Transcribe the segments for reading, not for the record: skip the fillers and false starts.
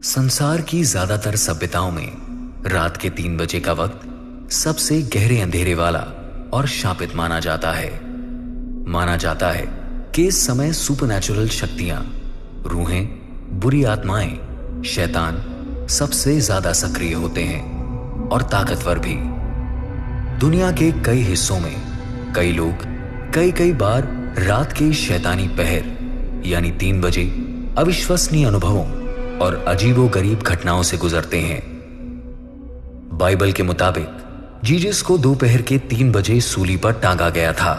संसार की ज्यादातर सभ्यताओं में रात के 3 बजे का वक्त सबसे गहरे अंधेरे वाला और शापित माना जाता है। माना जाता है कि इस समय सुपरनैचुरल शक्तियां, रूहें, बुरी आत्माएं, शैतान सबसे ज्यादा सक्रिय होते हैं और ताकतवर भी। दुनिया के कई हिस्सों में कई लोग कई बार रात के शैतानी पहर यानी 3 बजे अविश्वसनीय अनुभवों और अजीबोगरीब घटनाओं से गुजरते हैं। बाइबल के मुताबिक जीसस को दोपहर के 3 बजे सूली पर टांगा गया था।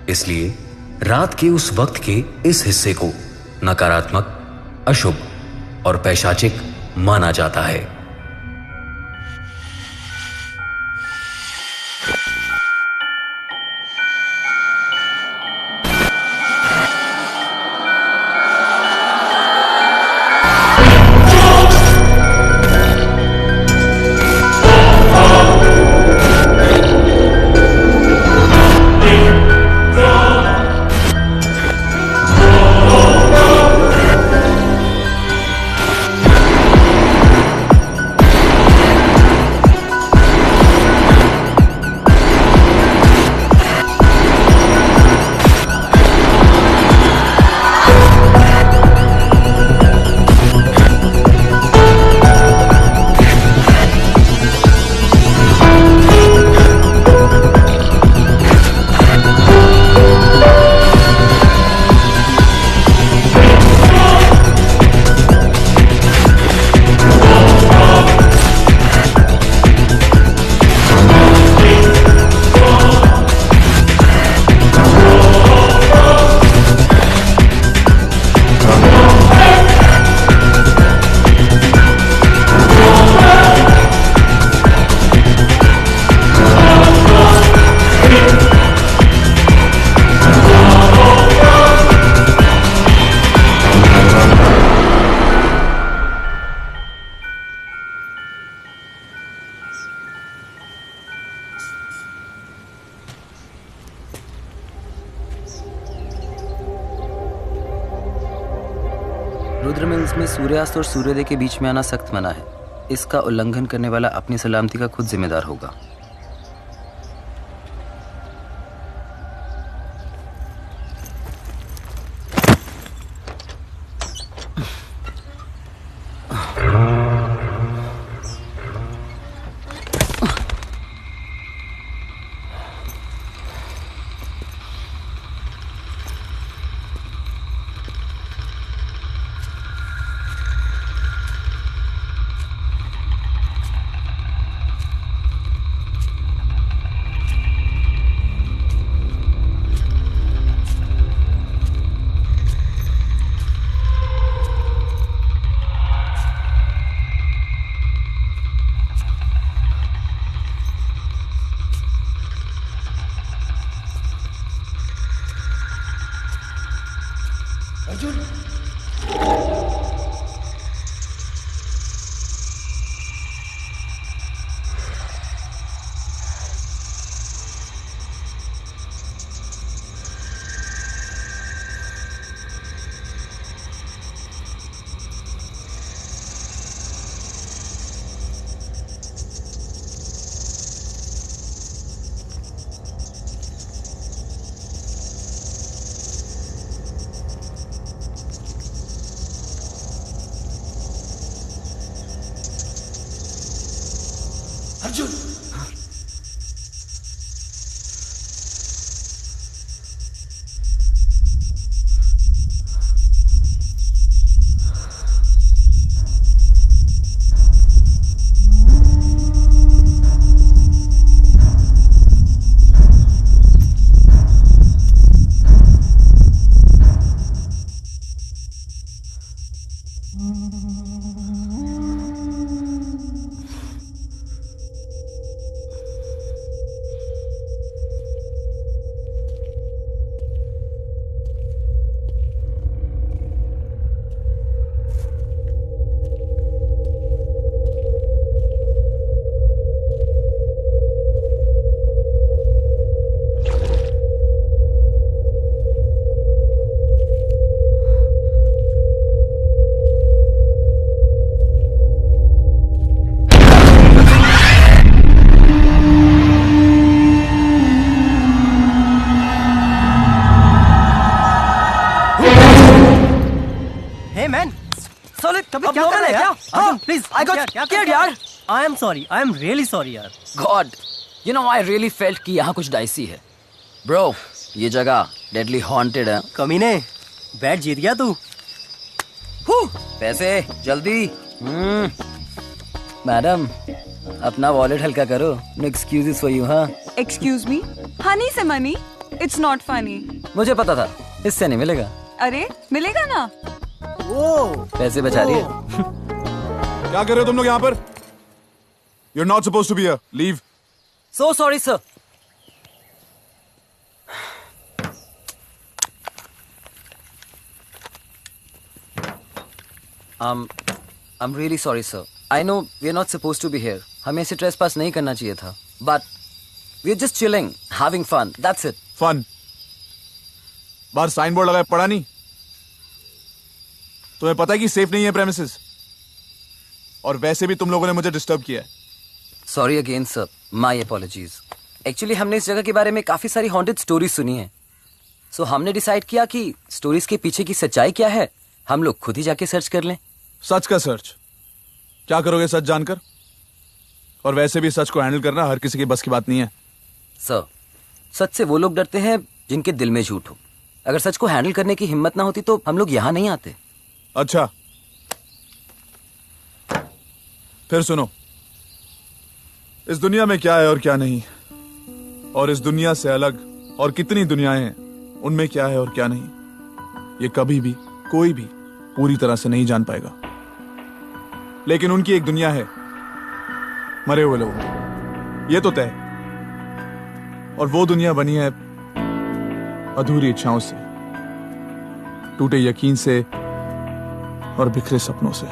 इसलिए रात के उस वक्त के इस हिस्से को नकारात्मक, अशुभ और पैशाचिक माना जाता है। रुद्र मिल्स में सूर्यास्त और सूर्योदय के बीच में आना सख्त मना है। इसका उल्लंघन करने वाला अपनी सलामती का खुद जिम्मेदार होगा। अर्जुन, अर्जुन, Hey man, साले तबीयत अब क्या कर normal रहा है है क्या? Arjun, please, I got scared यार. I am sorry. I am really sorry यार. God, you know I really felt कि यहाँ कुछ डाइसी है. Bro, ये जगह deadly haunted है. कमीने, बैट जीत गया तू. पैसे जल्दी. मैडम, अपना वॉलेट हल्का करो. No excuses for you, हाँ? Excuse me? हनी से मनी? It's not funny. मुझे पता था, इससे नहीं मिलेगा. अरे मिलेगा ना. पैसे बचा लिए. क्या कर रहे हो तुम लोग यहाँ पर? You're not supposed to be here. Leave. So sorry, sir. I'm really sorry, sir. I know we're not supposed to be here. हमें इसे trespass नहीं करना चाहिए था. But we're just chilling, having fun. That's it. Fun. बाहर sign board लगा है, पढ़ा नहीं? तुम्हें पता है कि सेफ नहीं है प्रेमिसेस? और वैसे भी तुम लोगों ने मुझे डिस्टर्ब किया है. Sorry again, sir. My apologies. Actually, हमने इस जगह के बारे में काफी सारी haunted stories सुनी है. So हमने डिसाइड किया कि स्टोरीज के पीछे की सच्चाई क्या है, हम लोग खुद ही जाके सर्च कर लें. सच का सर्च? क्या करोगे सच जानकर? और वैसे भी सच को हैंडल करना हर किसी के बस की बात नहीं है. सर, सच से वो लोग डरते हैं जिनके दिल में झूठ हो. अगर सच को हैंडल करने की हिम्मत ना होती तो हम लोग यहाँ नहीं आते. अच्छा, फिर सुनो. इस दुनिया में क्या है और क्या नहीं, और इस दुनिया से अलग और कितनी दुनियाएं हैं, उनमें क्या है और क्या नहीं, ये कभी भी कोई भी पूरी तरह से नहीं जान पाएगा. लेकिन उनकी एक दुनिया है, मरे हुए लोग, ये तो तय. और वो दुनिया बनी है अधूरी इच्छाओं से, टूटे यकीन से और बिखरे सपनों से,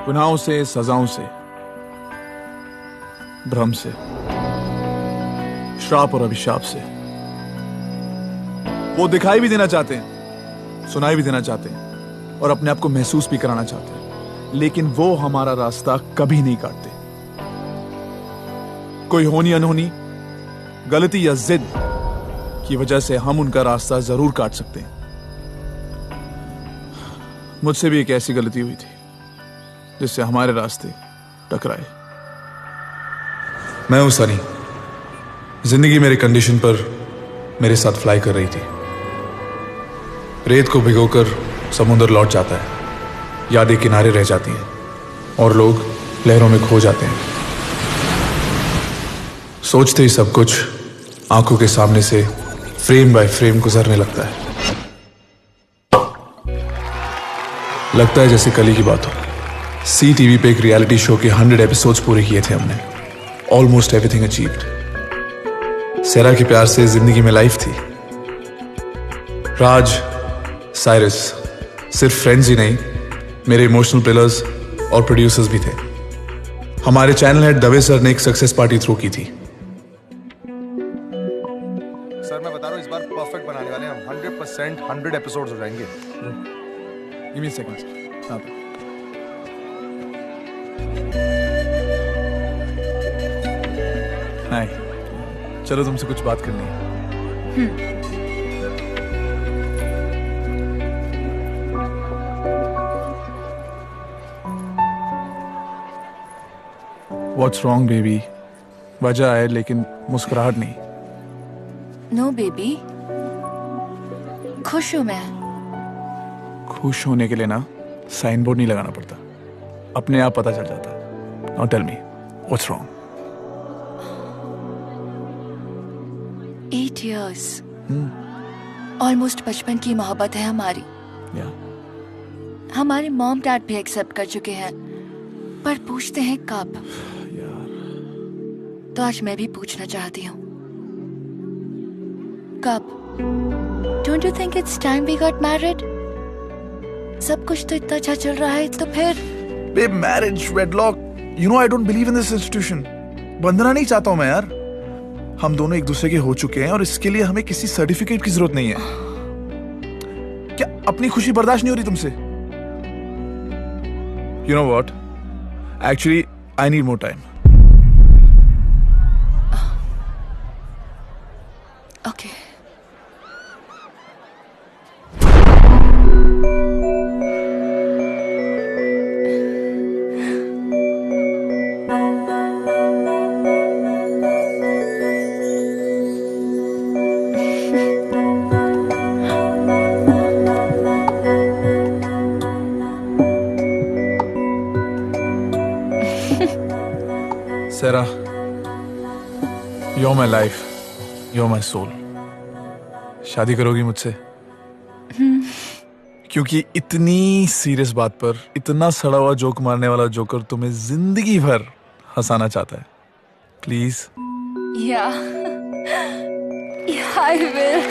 गुनाहों से, सजाओं से, भ्रम से, श्राप और अभिशाप से. वो दिखाई भी देना चाहते हैं, सुनाई भी देना चाहते हैं और अपने आप को महसूस भी कराना चाहते हैं, लेकिन वो हमारा रास्ता कभी नहीं काटते. कोई होनी अनहोनी, गलती या जिद की वजह से हम उनका रास्ता जरूर काट सकते हैं. मुझसे भी एक ऐसी गलती हुई थी जिससे हमारे रास्ते टकराए. मैं हूं सनी. जिंदगी मेरी कंडीशन पर मेरे साथ फ्लाई कर रही थी. रेत को भिगोकर समुद्र लौट जाता है, यादें किनारे रह जाती हैं और लोग लहरों में खो जाते हैं. सोचते ही सब कुछ आंखों के सामने से फ्रेम बाय फ्रेम गुजरने लगता है. लगता है जैसे कल ही की बात हो. सी टीवी पे एक रियलिटी शो के 100 एपिसोड्स पूरे किए थे हमने. Almost everything achieved. सेरा के प्यार से जिंदगी में लाइफ थी. राज, साइरस सिर्फ फ्रेंड्स ही नहीं, मेरे इमोशनल पिलर्स और प्रोड्यूसर्स भी थे. हमारे चैनल हेड दवे सर ने एक सक्सेस पार्टी थ्रो की थी. सर मैं बता रहा हूँ, इस बार परफेक्ट बनाने वाले हैं हम. 100% 100 एपिसोड्स हो जाएंगे. Give me a second. हाय, चलो तुमसे कुछ बात करनी है. What's wrong, baby? वजह है लेकिन मुस्कुराहट नहीं. नो बेबी, खुश हूं मैं. खुश होने के लिए ना साइन बोर्ड नहीं लगाना पड़ता, अपने आप पता चल जाता है. Now tell me, what's wrong? 8 years. Almost बचपन की मोहब्बत है हमारी. Yeah. हमारे मॉम डैड भी एक्सेप्ट कर चुके हैं, पर पूछते हैं कब. तो आज मैं भी पूछना चाहती हूँ, कब? Don't you think it's time we got married? सब कुछ तो इतना अच्छा चल रहा है, तो फिर Babe, marriage, wedlock, you know I don't believe in this institution. बंधना नहीं चाहता हूं मैं यार. हम दोनों एक दूसरे के हो चुके हैं और इसके लिए हमें किसी सर्टिफिकेट की जरूरत नहीं है. क्या अपनी खुशी बर्दाश्त नहीं हो रही तुमसे? You know what? Actually, I need more time. okay. Sarah, you're my life, you're my soul. शादी करोगी मुझसे? क्योंकि इतनी सीरियस बात पर इतना सड़ा हुआ जोक मारने वाला जोकर तुम्हें जिंदगी भर हंसाना चाहता है. Please. Yeah. Yeah, I will.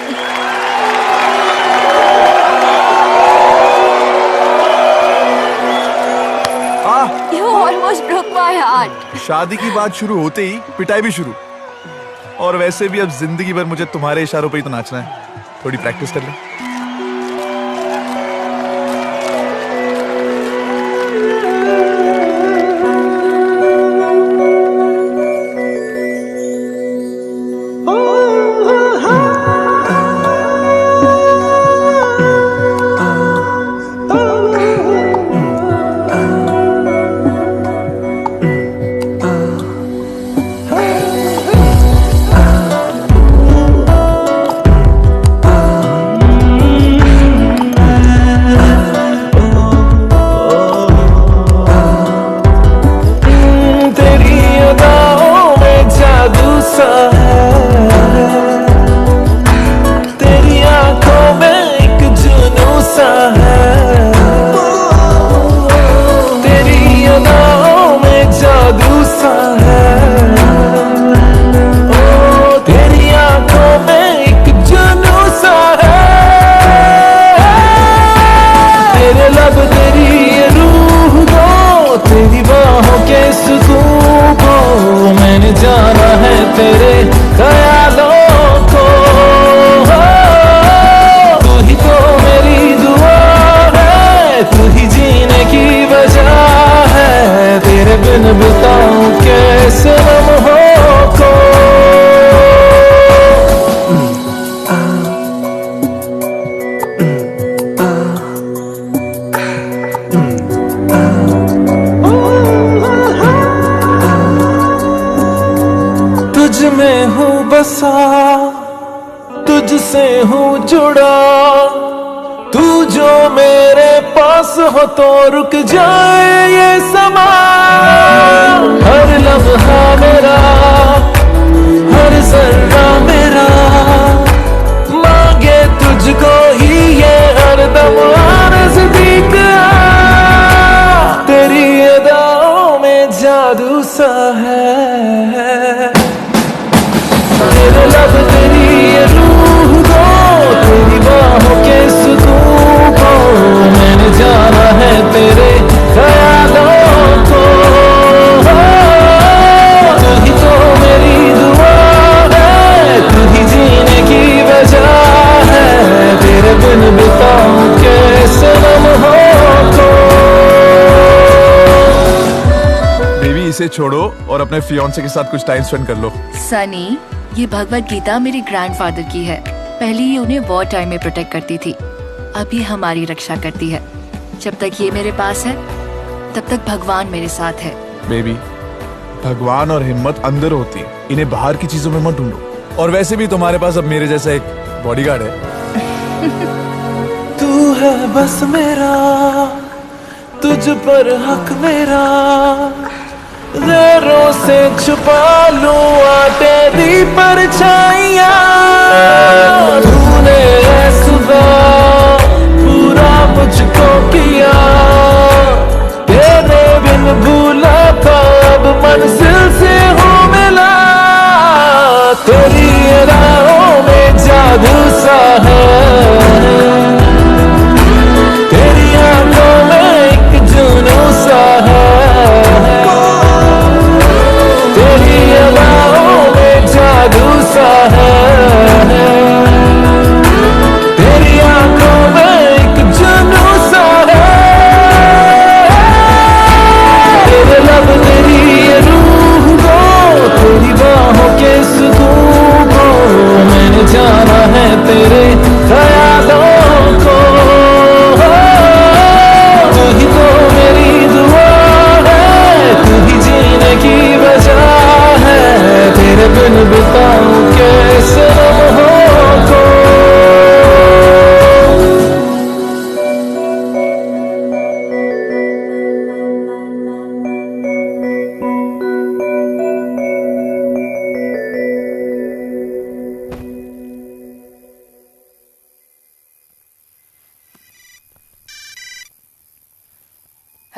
You almost broke my heart. शादी की बात शुरू होते ही पिटाई भी शुरू. और वैसे भी अब जिंदगी भर मुझे तुम्हारे इशारों पे ही तो नाचना है. थोड़ी प्रैक्टिस कर ले. जाना है तेरे ख्यालों को. तू ही तो मेरी दुआ है, तू ही जीने की वजह है. तेरे बिन बिताऊं कैसे लम्हों को. तुझ में हूँ बसा, तुझसे हूँ जुड़ा. तू जो मेरे पास हो तो रुक जाए ये समा. हर लम्हा मेरा, हर जर्रा मेरा मांगे तुझको ही ये हरदम नज़दीक आ. तेरी अदाओं में जादू सा है. तेरे लब तेरी ये रूह को, तेरी बाहों के सुकून को. मैंने जाना है तेरे ख्यालों को. तू ही तो मेरी दुआ है, तू ही जीने की वजह है. तेरे बिन बिताऊं कैसे लम्हों को. बेबी इसे छोड़ो और अपने फियांसे के साथ कुछ टाइम स्पेंड कर लो. सनी, ये भगवत गीता मेरे ग्रैंडफादर की है. पहले ये उन्हें वॉर टाइम में प्रोटेक्ट करती थी, अब ये हमारी रक्षा करती है. जब तक ये मेरे पास है तब तक भगवान मेरे साथ है. बेबी, भगवान और हिम्मत अंदर होती है, इन्हें बाहर की चीजों में मत ढूंढो. और वैसे भी तुम्हारे पास अब मेरे जैसा एक बॉडीगार्ड है. तू है बस मेरा, तुझ पर हक मेरा. गैरों से छुपा लूं तेरी परछाइयां. तूने सुबह पूरा मुझको किया. तेरे बिन भूला था अब मंजिल से हो मिला. तेरी राहों में जादू सा है. तेरी आंखों में एक जुनून सा है. तेरी अदाओं में जादू सा है.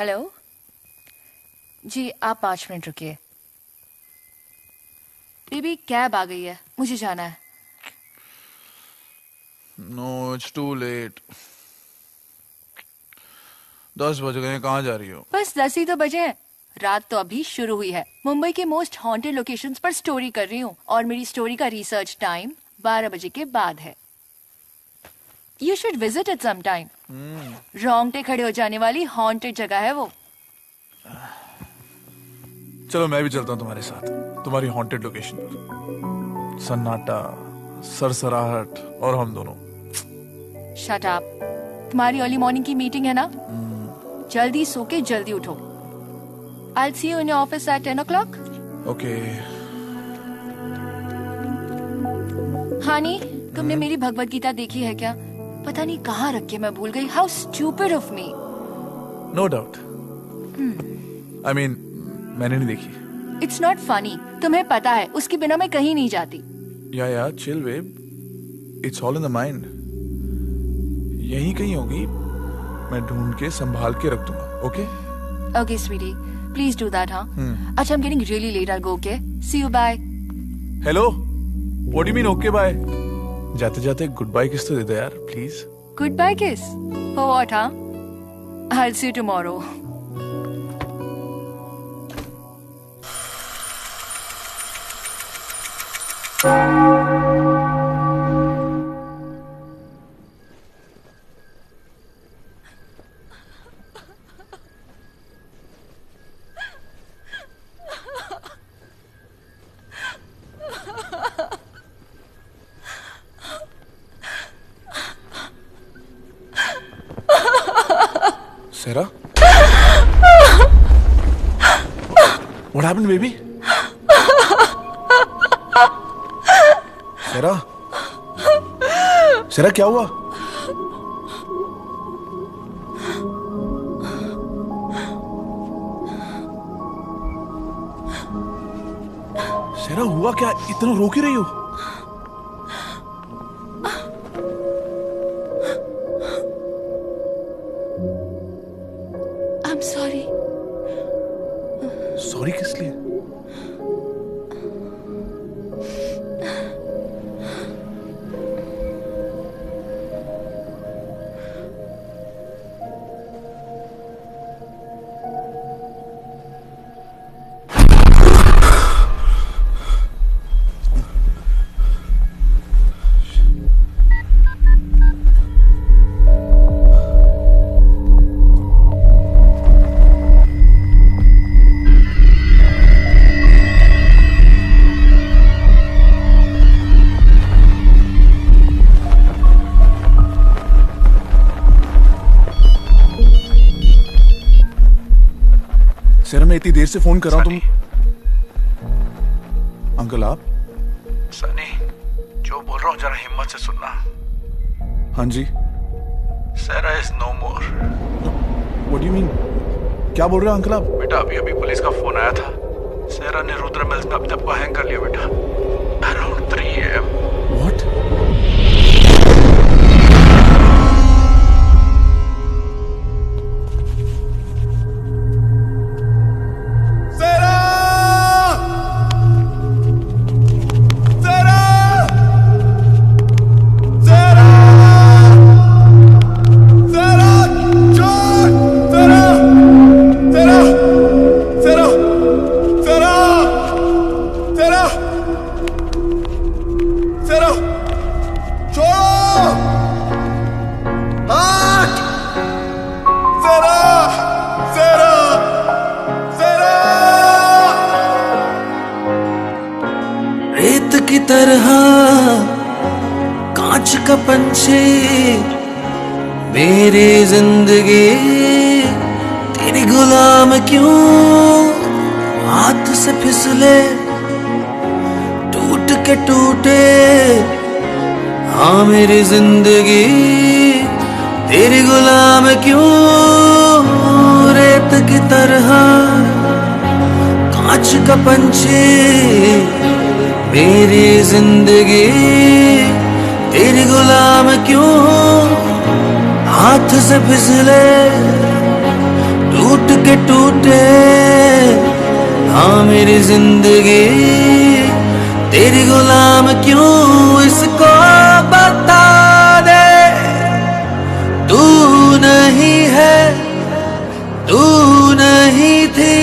हेलो जी, आप 5 मिनट रुकिए। बेबी कैब आ गई है, मुझे जाना है। No it's to late. 10 बज गए, कहाँ जा रही हो? बस 10 ही तो बजे हैं। रात तो अभी शुरू हुई है। मुंबई के मोस्ट हॉन्टेड लोकेशंस पर स्टोरी कर रही हूँ और मेरी स्टोरी का रिसर्च टाइम 12 बजे के बाद है। You should visit it some time. रोंगटे खड़े हो जाने वाली हॉन्टेड जगह है वो। चलो मैं भी चलता हूँ तुम्हारे साथ, तुम्हारी हॉन्टेड लोकेशन पर। सन्नाटा, सरसराहट और हम दोनों। Shut up. तुम्हारी अर्ली मॉर्निंग की मीटिंग है ना? जल्दी सो के जल्दी उठो। I'll see you in your office at 10 o'clock. Okay. हानी, तुमने मेरी भगवत गीता देखी है क्या? पता नहीं कहाँ रख के मैं भूल गई। How stupid of me. No doubt. I mean, मैंने नहीं देखी। It's not funny. तुम्हें पता है उसके बिना मैं कहीं नहीं जाती। या chill babe. It's all in the mind. यहीं कहीं होगी, मैं ढूंढ के संभाल के रख दूंगा। Okay? Okay, sweetie. Please do that, huh? अच्छा, I'm getting really late. I'll go, okay? See you, bye. Hello, what do you mean okay bye? जाते जाते गुड बाय किस तो दे दो यार, please. Goodbye kiss. For what, huh? I'll see you tomorrow. Sarah? What happened, baby? Sarah? Sarah, क्या हुआ? Sarah, हुआ क्या? इतना रो क्यों रही हो? I'm sorry. सॉरी किस लिए? सर मैं इतनी देर से फोन कर रहा हूँ, तुम अंकल आप? सनी, जो बोल रहा हूँ जरा हिम्मत से सुनना। हाँ जी। Sarah is no more. What do you mean? क्या बोल रहे हो अंकल आप? बेटा अभी अभी पुलिस का फोन आया था। Sarah ने रुद्र मिल्स में अपने आप को हैंग कर लिया बेटा। Around 3 AM. What? रेत की तरह कांच का पंछी मेरी जिंदगी तेरी गुलाम क्यों हाथ से फिसले टूट के टूटे। हाँ मेरी जिंदगी तेरी गुलाम क्यों रेत की तरह कांच का पंछी मेरी जिंदगी तेरी गुलाम क्यों हाथ से फिसले टूट के टूटे हाँ मेरी जिंदगी, तेरी गुलाम क्यों इसको बता दे। तू नहीं है, तू नहीं थी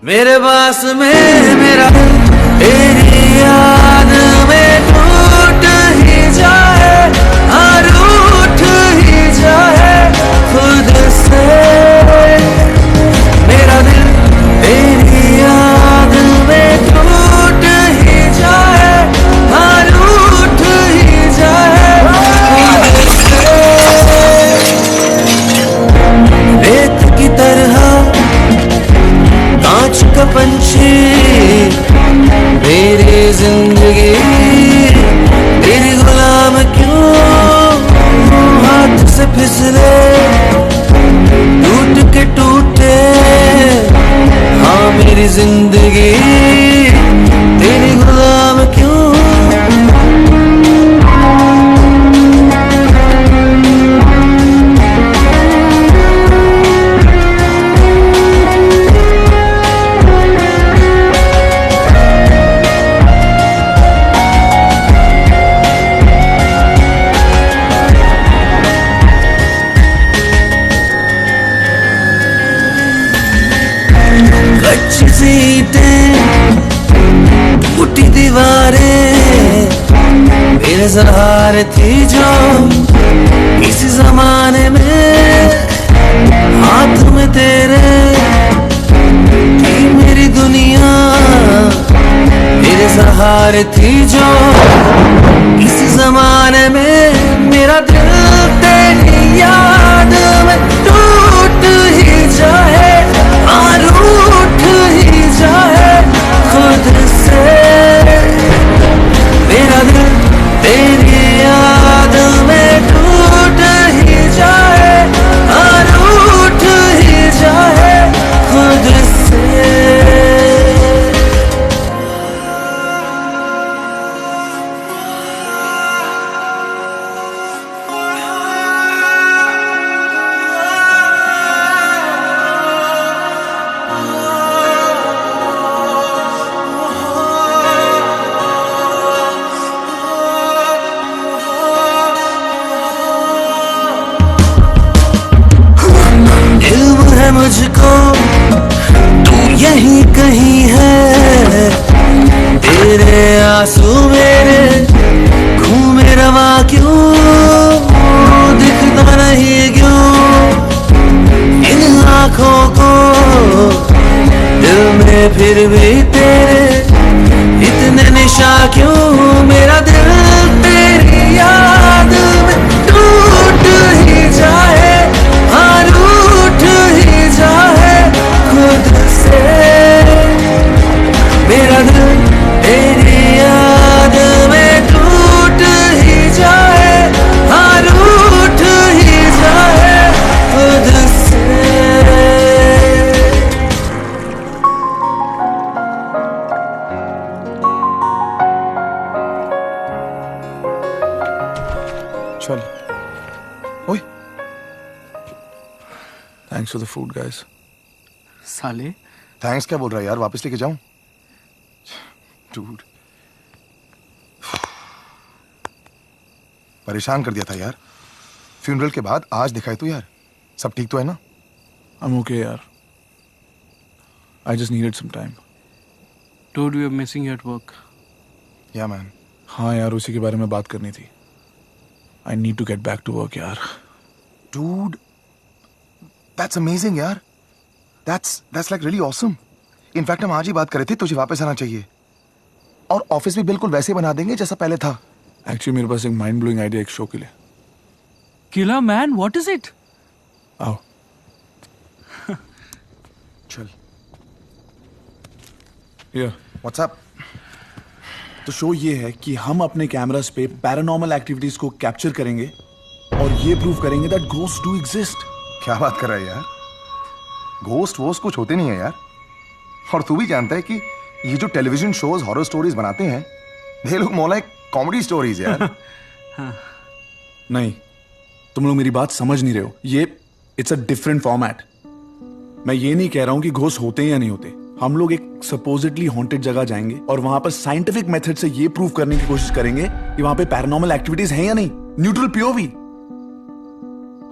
मेरे पास में, मेरा तेरी याद में टूट ही जाए, हाँ रूठ ही जाए खुद से। मेरा दिल तेरी याद में टूट ही जाए, हाँ रूठ ही जाए खुद से। रेत की तरह कांच का पंछी मेरी जिंदगी, तेरी गुलाम क्यों हाथ से फिसले, टूट के टूटे हाँ मेरी जिंदगी, तेरी गुलाम क्यों। कच्ची सीटें टूटी दीवारें मेरे सहारे थी जो किसी जमाने में, हाथ में तेरे थी मेरी दुनिया, मेरे सहारे थी जो किसी जमाने में। मेरा दिल तेरी याद में टूट ही जाए, हाँ रूठ ही जाए खुद से। मेरा दिल तेरी याद में टूट ही जाए, हाँ रूठ ही जाए खुद से। इल्म है मुझको तू यहीं कहीं है, तेरे आंसू मेरे घूमे रवा क्यों, दिखता नहीं क्यों इन आँखों को, दिल में फिर भी तेरे इतने निशा क्यों। मेरा दिल तेरी याद में टूट ही जाए, हाँ रूठ ही जाए खुद से। मेरा दिल तेरी याद में टूट ही जाए, हाँ रूठ ही जाए खुद से। चल ओए, thanks for the food guys. साले थैंक्स क्या बोल रहा है यार, वापस लेके जाऊं? डूड परेशान कर दिया था यार, फ्यूनरल के बाद आज दिखाई तू यार। सब ठीक तो है ना? I'm okay यार, I just needed some time. Dude, we are missing you at work. Yeah man. हाँ यार, उसी के बारे में बात करनी थी। I need to get back to work यार। Dude, that's amazing यार। That's like really awesome. In fact हम आज ही बात कर रहे थे, तुझे वापस आना चाहिए और ऑफिस भी बिल्कुल वैसे बना देंगे जैसा पहले था। एक्चुअली मेरे पास एक माइंड ब्लोइंग आइडिया एक शो के लिए। Killer man, what is it? आओ चल। Here. What's up? तो शो ये है कि हम अपने कैमरास पे पैरानॉर्मल एक्टिविटीज को कैप्चर करेंगे और ये प्रूव करेंगे दैट घोस्ट डू एग्जिस्ट। क्या बात कर रहा है यार, घोस्ट वोस्ट कुछ होते नहीं है यार। और तू भी जानता है कि ये जो टेलीविजन शोज हॉरर स्टोरीज बनाते हैं, they look more like comedy stories यार। नहीं, तुम लोग मेरी बात समझ नहीं रहे हो। ये इट्स अ डिफरेंट फॉर्मेट। मैं ये नहीं कह रहा हूं कि घोस्ट होते हैं या नहीं होते। हम लोग एक सपोजिटली हॉन्टेड जगह जाएंगे और वहां पर साइंटिफिक मेथड से ये प्रूव करने की कोशिश करेंगे कि वहां पे पैरानॉर्मल एक्टिविटीज हैं या नहीं। Neutral POV.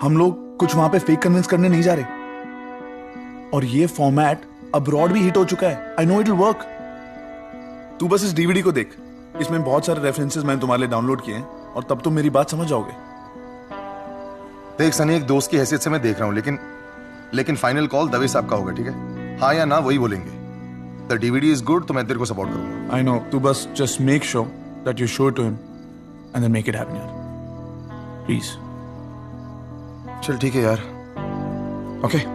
हम लोग कुछ वहां पे फेक कन्विंस करने नहीं जा रहे। और ये फॉर्मेट अब्रॉड भी हिट हो चुका है। I know it will work. तू बस इस डीवीडी को देख, इसमें बहुत सारे रेफरेंसेस मैंने तुम्हारे लिए डाउनलोड किए हैं और तब तुम मेरी बात समझ जाओगे। देख सनी, एक दोस्त की हैसियत से मैं देख रहा हूं, लेकिन फाइनल कॉल दवे साहब का होगा, ठीक है? हाँ या ना वही बोलेंगे। द डीवीडी इज गुड तो मैं तेरे को सपोर्ट करूंगा। आई नो, तू बस just make sure that you show it to him and then make it happen यार, प्लीज। चल ठीक है यार, ओके।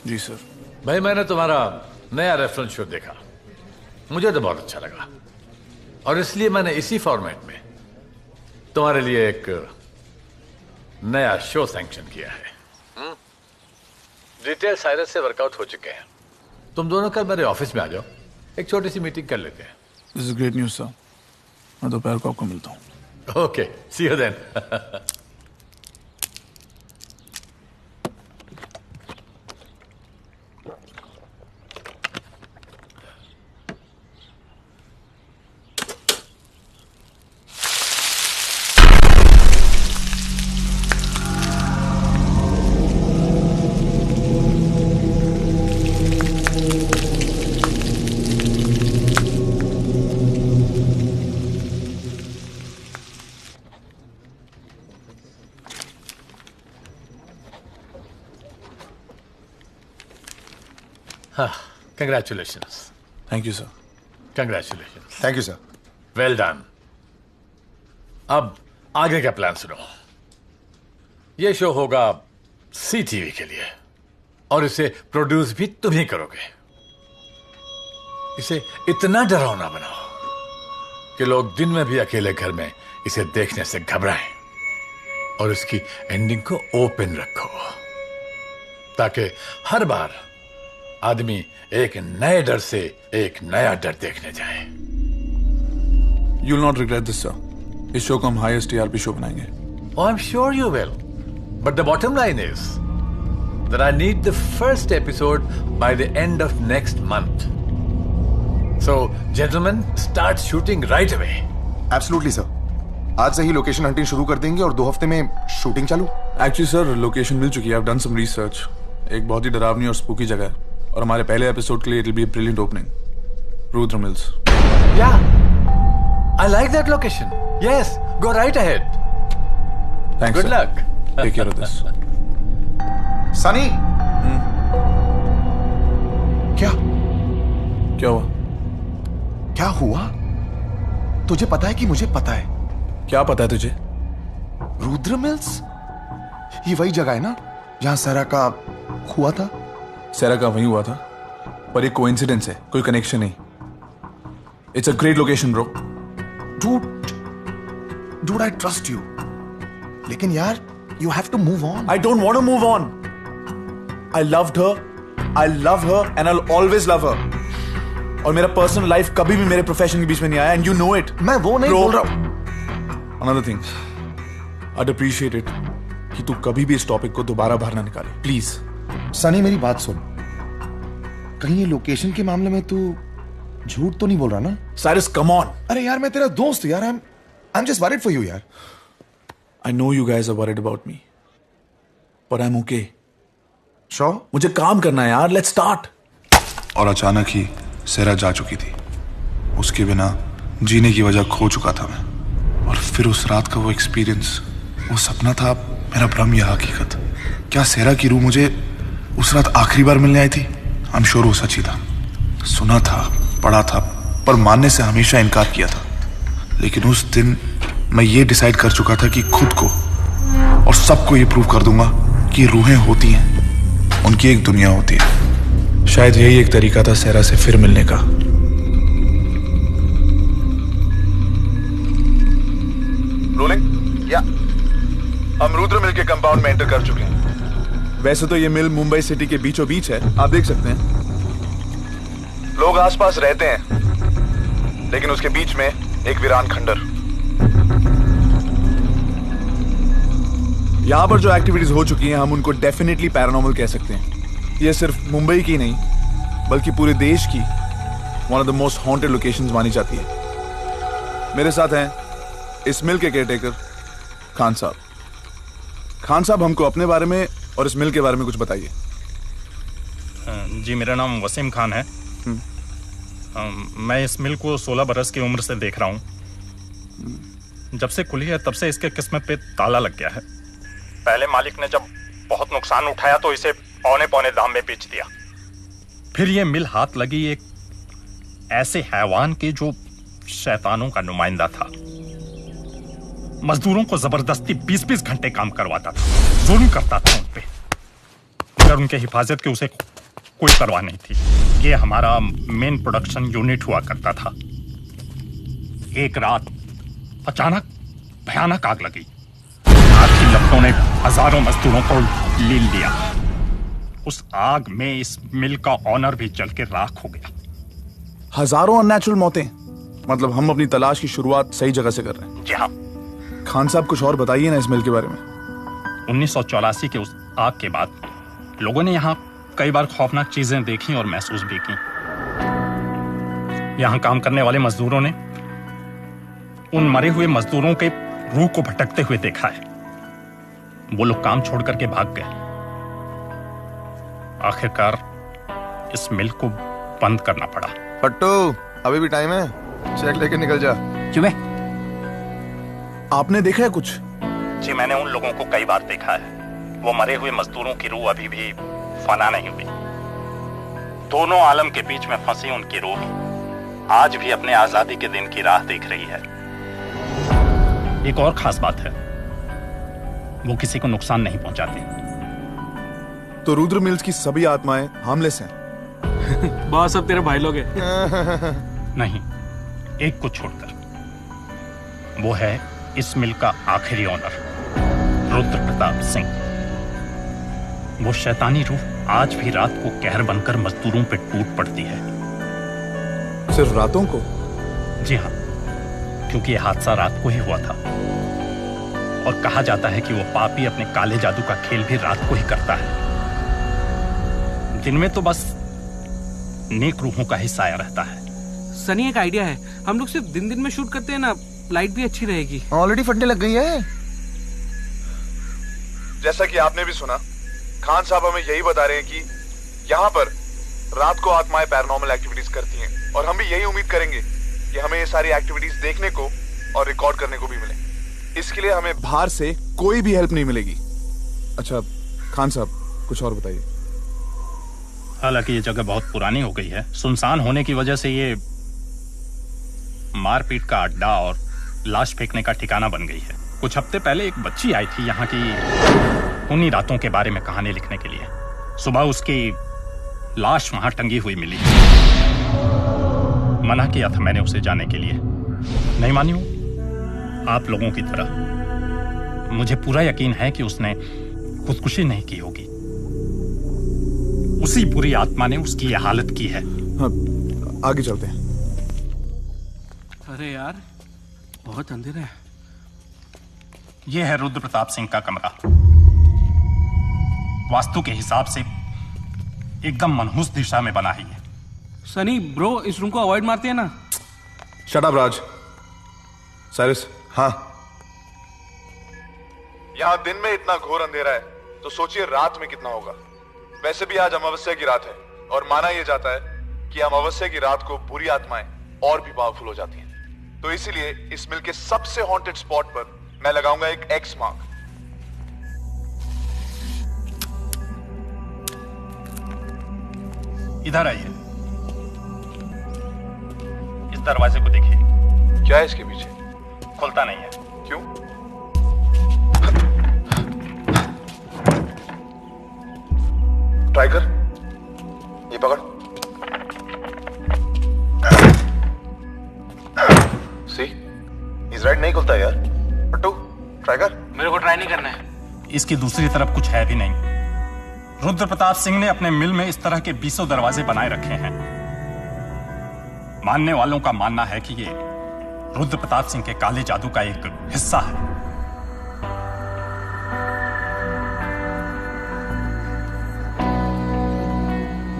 जी सर। भाई मैंने तुम्हारा नया रेफरेंस शो देखा, मुझे तो बहुत अच्छा लगा और इसलिए मैंने इसी फॉर्मेट में तुम्हारे लिए एक नया शो सैंक्शन किया है। डिटेल साइरस से वर्कआउट हो चुके हैं। तुम दोनों कल मेरे ऑफिस में आ जाओ, एक छोटी सी मीटिंग कर लेते हैं। This is great news sir. मैं दोपहर को आपको मिलता हूँ। Okay, see you then. Congratulations. Thank you sir. Congratulations. Thank you sir. Well done. अब आगे का प्लान सुनो। ये शो होगा सी टीवी के लिए और इसे प्रोड्यूस भी तुम ही करोगे। इसे इतना डरावना बनाओ कि लोग दिन में भी अकेले घर में इसे देखने से घबराएं और इसकी एंडिंग को ओपन रखो ताकि हर बार आदमी एक नए डर से एक नया डर देखने जाए। You will not regret this sir. इस शो को हम हाईएस्ट टीआरपी शो बनाएंगे। Oh, I'm sure you will. But the bottom line is that I need the first episode by the end of next month. So, gentlemen, start shooting right away. Absolutely sir. आज से ही location hunting शुरू कर देंगे और 2 हफ्ते में shooting चालू। Actually sir location मिल चुकी है। I've done some research. एक बहुत ही डरावनी और स्पूकी जगह है और हमारे पहले एपिसोड के लिए it'll be a brilliant opening. Rudra mills. Yeah, I like that location. Yes, go right ahead. Thanks. Good sir. luck. Take care of this. Sunny. क्या हुआ? क्या हुआ? तुझे पता है कि मुझे पता है। क्या पता है तुझे? रुद्र मिल्स ये वही जगह है ना जहां सैरा का हुआ था? सैरा का वही हुआ था पर एक कोइंसिडेंस है, कोई कनेक्शन नहीं। It's a great location bro. Dude, I trust you. लेकिन यार, you have to move on. I don't want to move on. I loved her, I love her, and I'll always love her. और मेरा personal life कभी भी मेरे profession के बीच में नहीं आया, and you know it. मैं वो नहीं बोल रहा हूं। Another thing, I'd appreciate it कि तू कभी भी इस टॉपिक को दोबारा बाहर ना निकाले, प्लीज। सनी मेरी बात सुन, कहीं ये लोकेशन के मामले में तू झूठ तो नहीं बोल रहा ना? Cyrus, come on. अरे यार मैं तेरा दोस्त हूं यार। I'm just worried for you यार। I know you guys are worried about me, but I'm okay. Sure? मुझे काम करना है यार, let's start. और अचानक ही सैरा जा चुकी थी। उसके बिना जीने की वजह खो चुका था मैं। और फिर उस रात का वो एक्सपीरियंस, वो सपना था मेरा भ्रम या हकीकत? क्या सैरा की रूह मुझे उस रात आखिरी बार मिलने आई थी? आई एम श्योर वो सच ही था। सुना था, पढ़ा था, पर मानने से हमेशा इनकार किया था। लेकिन उस दिन मैं ये डिसाइड कर चुका था कि खुद को और सबको ये प्रूव कर दूंगा कि रूहें होती हैं, उनकी एक दुनिया होती है। शायद यही एक तरीका था सैरा से फिर मिलने का। हम रुद्र मिल के कंपाउंड में एंटर कर चुके हैं। वैसे तो ये मिल मुंबई सिटी के बीचों बीच है, आप देख सकते हैं। लोग आसपास रहते हैं, लेकिन उसके बीच में एक वीरान खंडर। यहां पर जो एक्टिविटीज हो चुकी हैं, हम उनको डेफिनेटली पैरानॉर्मल कह सकते हैं। ये सिर्फ मुंबई की नहीं, बल्कि पूरे देश की one of the most haunted locations मानी जाती है। मेरे साथ हैं इस मिल के केयरटेकर खान साहब। खान साहब, हमको अपने बारे में और इस मिल के बारे में कुछ बताइए। जी, मेरा नाम वसीम खान है। मैं इस मिल को 16 बरस की उम्र से देख रहा हूँ। जब से खुली है तब से इसके किस्मत पे ताला लग गया है। पहले मालिक ने जब बहुत नुकसान उठाया तो इसे पौने पौने दाम में बेच दिया। फिर ये मिल हाथ लगी एक ऐसे हैवान के जो शैतानों का नुमाइंदा था। मजदूरों को जबरदस्ती 20-20 घंटे काम करवाता था, जुल्म करता था उन पे, मगर उनके हिफाजत की उसे कोई परवाह नहीं थी। ये हमारा मेन प्रोडक्शन यूनिट हुआ करता था। एक रात अचानक भयानक आग लगी। आग की लपटों ने हजारों मजदूरों को लील लिया। उस आग में इस मिल का ऑनर भी जल के राख हो गया। हजारों अननेचुरल मौतें, मतलब हम अपनी तलाश की शुरुआत सही जगह से कर रहे हैं। जी हाँ। खान साहब, कुछ और बताइए ना इस मिल के बारे में। 1984 के उस आग के बाद लोगों ने यहाँ कई बार खौफनाक चीजें देखी और महसूस भी की। यहाँ काम करने वाले मजदूरों ने उन मरे हुए मजदूरों के रूह को भटकते हुए देखा है। वो लोग काम छोड़ करके भाग गए। आखिरकार इस मिल को बंद करना पड़ा। पट्टू, अभी भी टाइम है, चेक लेके निकल जा। चुबे, आपने देखा है कुछ? जी, मैंने उन लोगों को कई बार देखा है। वो मरे हुए मजदूरों की रूह अभी भी फना नहीं हुई। दोनों आलम के बीच में फंसी उनकी रूह आज भी अपने आजादी के दिन की राह देख रही है। एक और खास बात है, वो किसी को नुकसान नहीं पहुंचाते। तो रुद्र मिल्स की सभी आत्माएं हार्मलेस हैं। बॉस, सब तेरे भाई लोग हैं। नहीं, एक को छोड़कर। वो है इस मिल का आखिरी ऑनर, रुद्र प्रताप सिंह। वो शैतानी रूह आज भी रात को कहर बनकर मजदूरों पे टूट पड़ती है। सिर्फ रातों को? जी हाँ, क्योंकि यह हादसा रात को ही हुआ था और कहा जाता है कि वो पापी अपने काले जादू का खेल भी रात को ही करता है। दिन में तो बस नेक रूहों का ही साया रहता है। सनी, एक आइडिया है। हम लोग सिर्फ दिन दिन में शूट करते हैं ना, लाइट भी अच्छी रहेगी। ऑलरेडी फटने लग गई है। जैसा कि आपने भी सुना, खान साहब हमें यही बता रहे हैं कि यहाँ पर रात को आत्माएं पैरानॉर्मल एक्टिविटीज करती हैं, और हम भी यही उम्मीद करेंगे कि हमें ये सारी एक्टिविटीज देखने को और रिकॉर्ड करने को भी मिले। इसके लिए हमें बाहर से कोई भी हेल्प नहीं मिलेगी। अच्छा खान साहब, कुछ और बताइए। हालांकि ये जगह बहुत पुरानी हो गई है, सुनसान होने की वजह से ये मारपीट का अड्डा और लाश फेंकने का ठिकाना बन गई है। कुछ हफ्ते पहले एक बच्ची आई थी यहाँ की उन्हीं रातों के बारे में कहानी लिखने के लिए। सुबह उसकी लाश वहां टंगी हुई मिली। मना किया था मैंने उसे जाने के लिए, नहीं मानी हूं। आप लोगों की तरह मुझे पूरा यकीन है कि उसने खुदकुशी नहीं की होगी। उसी बुरी आत्मा ने उसकी यह हालत की है। हाँ, आगे चलते हैं। अरे यार, बहुत अंधेरा है। यह है रुद्र प्रताप सिंह का कमरा। वास्तु के हिसाब से एकदम मनहूस दिशा में बना है ये। सनी ब्रो, इस रूम को अवॉइड मारते हैं ना। शट अप राज। साइरस। हाँ, यहाँ दिन में इतना घोर अंधेरा है, तो सोचिए रात में कितना होगा। वैसे भी आज अमावस्या की रात है, और माना यह जाता है कि अमावस्या की रात को बुरी आत्माएं और भी पावरफुल हो जाती हैं। तो इसीलिए इस मिल के सबसे हॉन्टेड स्पॉट पर मैं लगाऊंगा एक एक्स मार्क। इधर आइए, इस दरवाजे को देखिए। क्या है इसके पीछे? खुलता नहीं है। क्यों? ट्राई कर, ये पकड़। सी, इज राइट, नहीं खुलता यार। पट्टू, ट्राई कर। मेरे को ट्राई नहीं करना है। इसकी दूसरी तरफ कुछ है भी नहीं। रुद्र प्रताप सिंह ने अपने मिल में इस तरह के 20 दरवाजे बनाए रखे हैं। मानने वालों का मानना है कि ये रुद्र प्रताप सिंह के काले जादू का एक हिस्सा है।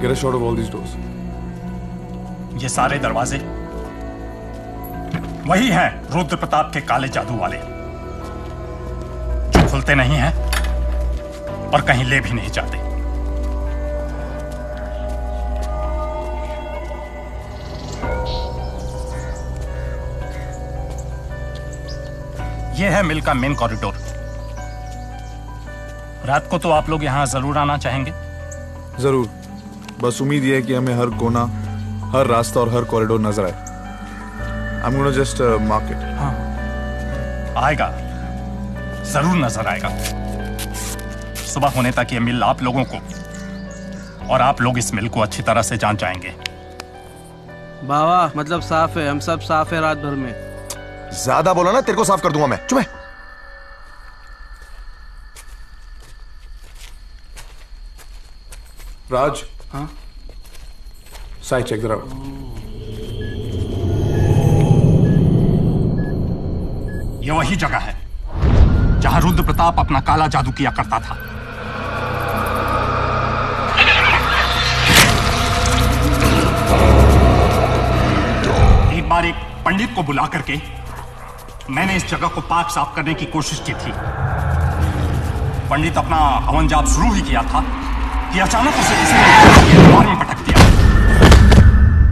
Get a shot of all these doors. ये सारे दरवाजे वही हैं रुद्र प्रताप के काले जादू वाले, जो खुलते नहीं हैं और कहीं ले भी नहीं जाते। यह है मिल का मेन कॉरिडोर। रात को तो आप लोग यहां जरूर आना चाहेंगे? जरूर, बस उम्मीद यह है कि हमें हर कोना, हर रास्ता और हर कॉरिडोर नजर आए। I'm gonna just mark it. हाँ, आएगा, जरूर नजर आएगा। सुबह होने तक ये मिल आप लोगों को, और आप लोग इस मिल को अच्छी तरह से जान जाएंगे। बाबा मतलब साफ है, हम सब साफ है रात भर में। ज्यादा बोला ना, तेरे को साफ कर दूंगा मैं। चुप है। राज, हाँ साइड चेक जरा। यह वही जगह है जहां रुद्र प्रताप अपना काला जादू किया करता था। एक बार एक पंडित को बुला करके मैंने इस जगह को पाक साफ करने की कोशिश की थी। पंडित अपना हवन जाप शुरू ही किया था कि अचानक उसे किसी ने दीवार में पटक दिया।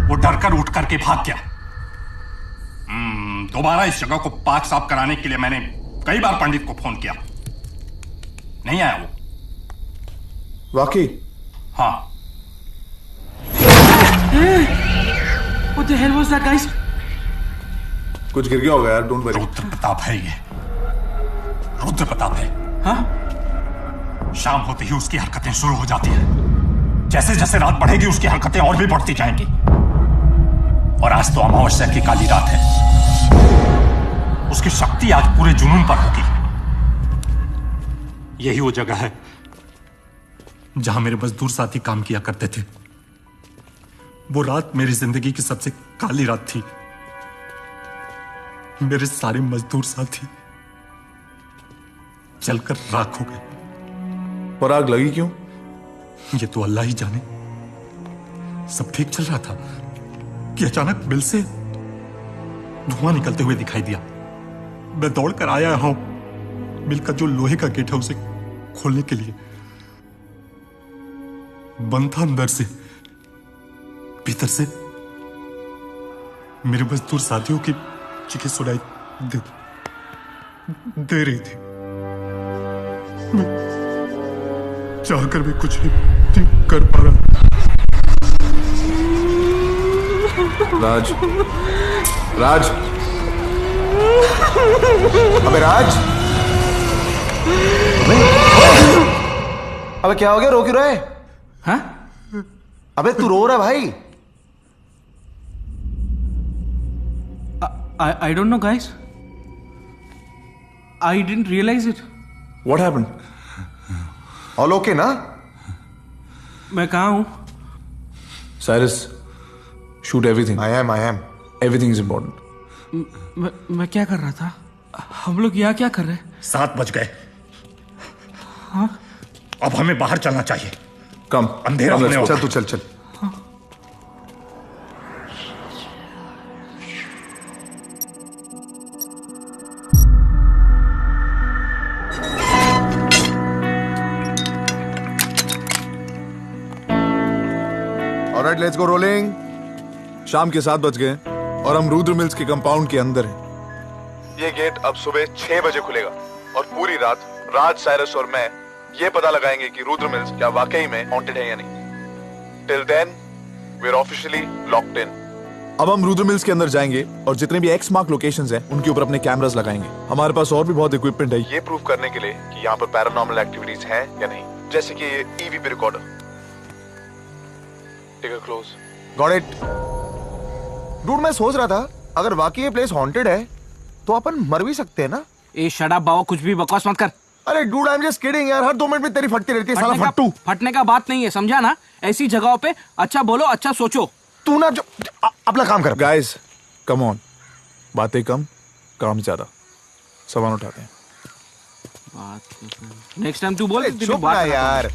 वो डरकर उठ करके भाग गया। दोबारा इस जगह को पाक साफ कराने के लिए मैंने कई बार पंडित को फोन किया, नहीं आया वो। वाकई? हाँ। What the hell was that, guys? कुछ गिर गया होगा यार, डोंट वरी। रुद्र प्रताप है ये, रुद्र प्रताप है। हाँ? शाम होते ही उसकी हरकतें शुरू हो जाती हैं। जैसे जैसे रात बढ़ेगी उसकी हरकतें और भी बढ़ती जाएंगी। और आज तो अमावस्या की काली रात है। उसकी शक्ति आज पूरे जुनून पर होगी। यही वो जगह है जहां मेरे मजदूर साथी काम किया करते थे। वो रात मेरी जिंदगी की सबसे काली रात थी। मेरे सारे मजदूर साथी जलकर राख हो गए। पर आग लगी क्यों? ये तो अल्लाह ही जाने। सब ठीक चल रहा था कि अचानक मिल से धुआं निकलते हुए दिखाई दिया। मैं दौड़कर आया हूं मिल का जो लोहे का गेट है उसे खोलने के लिए। बंद था अंदर से, भीतर से मेरे मजदूर साथियों की चीखें सुनाई दे रही थी। मैं चाहकर भी कुछ नहीं कर पा रहा। राज, राज, अबे राज, अबे क्या हो गया? रो क्यों रहा है? हाँ? अबे तू रो रहा है भाई? I don't know, guys. I didn't realize it. What happened? All okay ना? मैं कहाँ हूँ? Cyrus, shoot everything. I am. Everything is important. मैं क्या कर रहा था? हम लोग यहाँ क्या कर रहे हैं? 7 बज गए। हाँ? अब हमें बाहर चलना चाहिए। कम, अंधेरा होने वाला। चल तू चल। Alright, let's go rolling. शाम के 7 बज गए और हम रुद्र मिल्स के कंपाउंड के अंदर हैं। ये गेट अब सुबह 6 बजे खुलेगा और पूरी रात राज, साइरस और मैं ये पता लगाएंगे कि रुद्र मिल्स क्या वाकई में हॉन्टेड है या नहीं। Till then we are officially locked in. अब हम रुद्र मिल्स के अंदर जाएंगे और जितने भी एक्स मार्क लोकेशंस हैं उनके ऊपर अपने कैमरास लगाएंगे। हमारे पास और भी बहुत इक्विपमेंट है ये प्रूव करने के लिए कि यहाँ पर पैरानॉर्मल एक्टिविटीज हैं या नहीं, जैसे कि ये EVP recorder. Take a close. Got it. Dude, मैं सोच रहा था अगर वाकई ये प्लेस हॉन्टेड है तो अपन मर भी सकते हैं ना? ए शट अप बाबा, कुछ भी बकवास मत कर। अरे dude I am just kidding यार, हर 2 मिनट में तेरी फटती रहती है साला फट्टू। फटने का बात नहीं है, समझा ना? ऐसी जगहों पे अच्छा बोलो, अच्छा सोचो। तू ना जो अपना काम कर। गाइस कम ऑन, बातें कम काम ज्यादा, सामान उठाते हैं। नेक्स्ट टाइम तू बोल। चुप ना यार।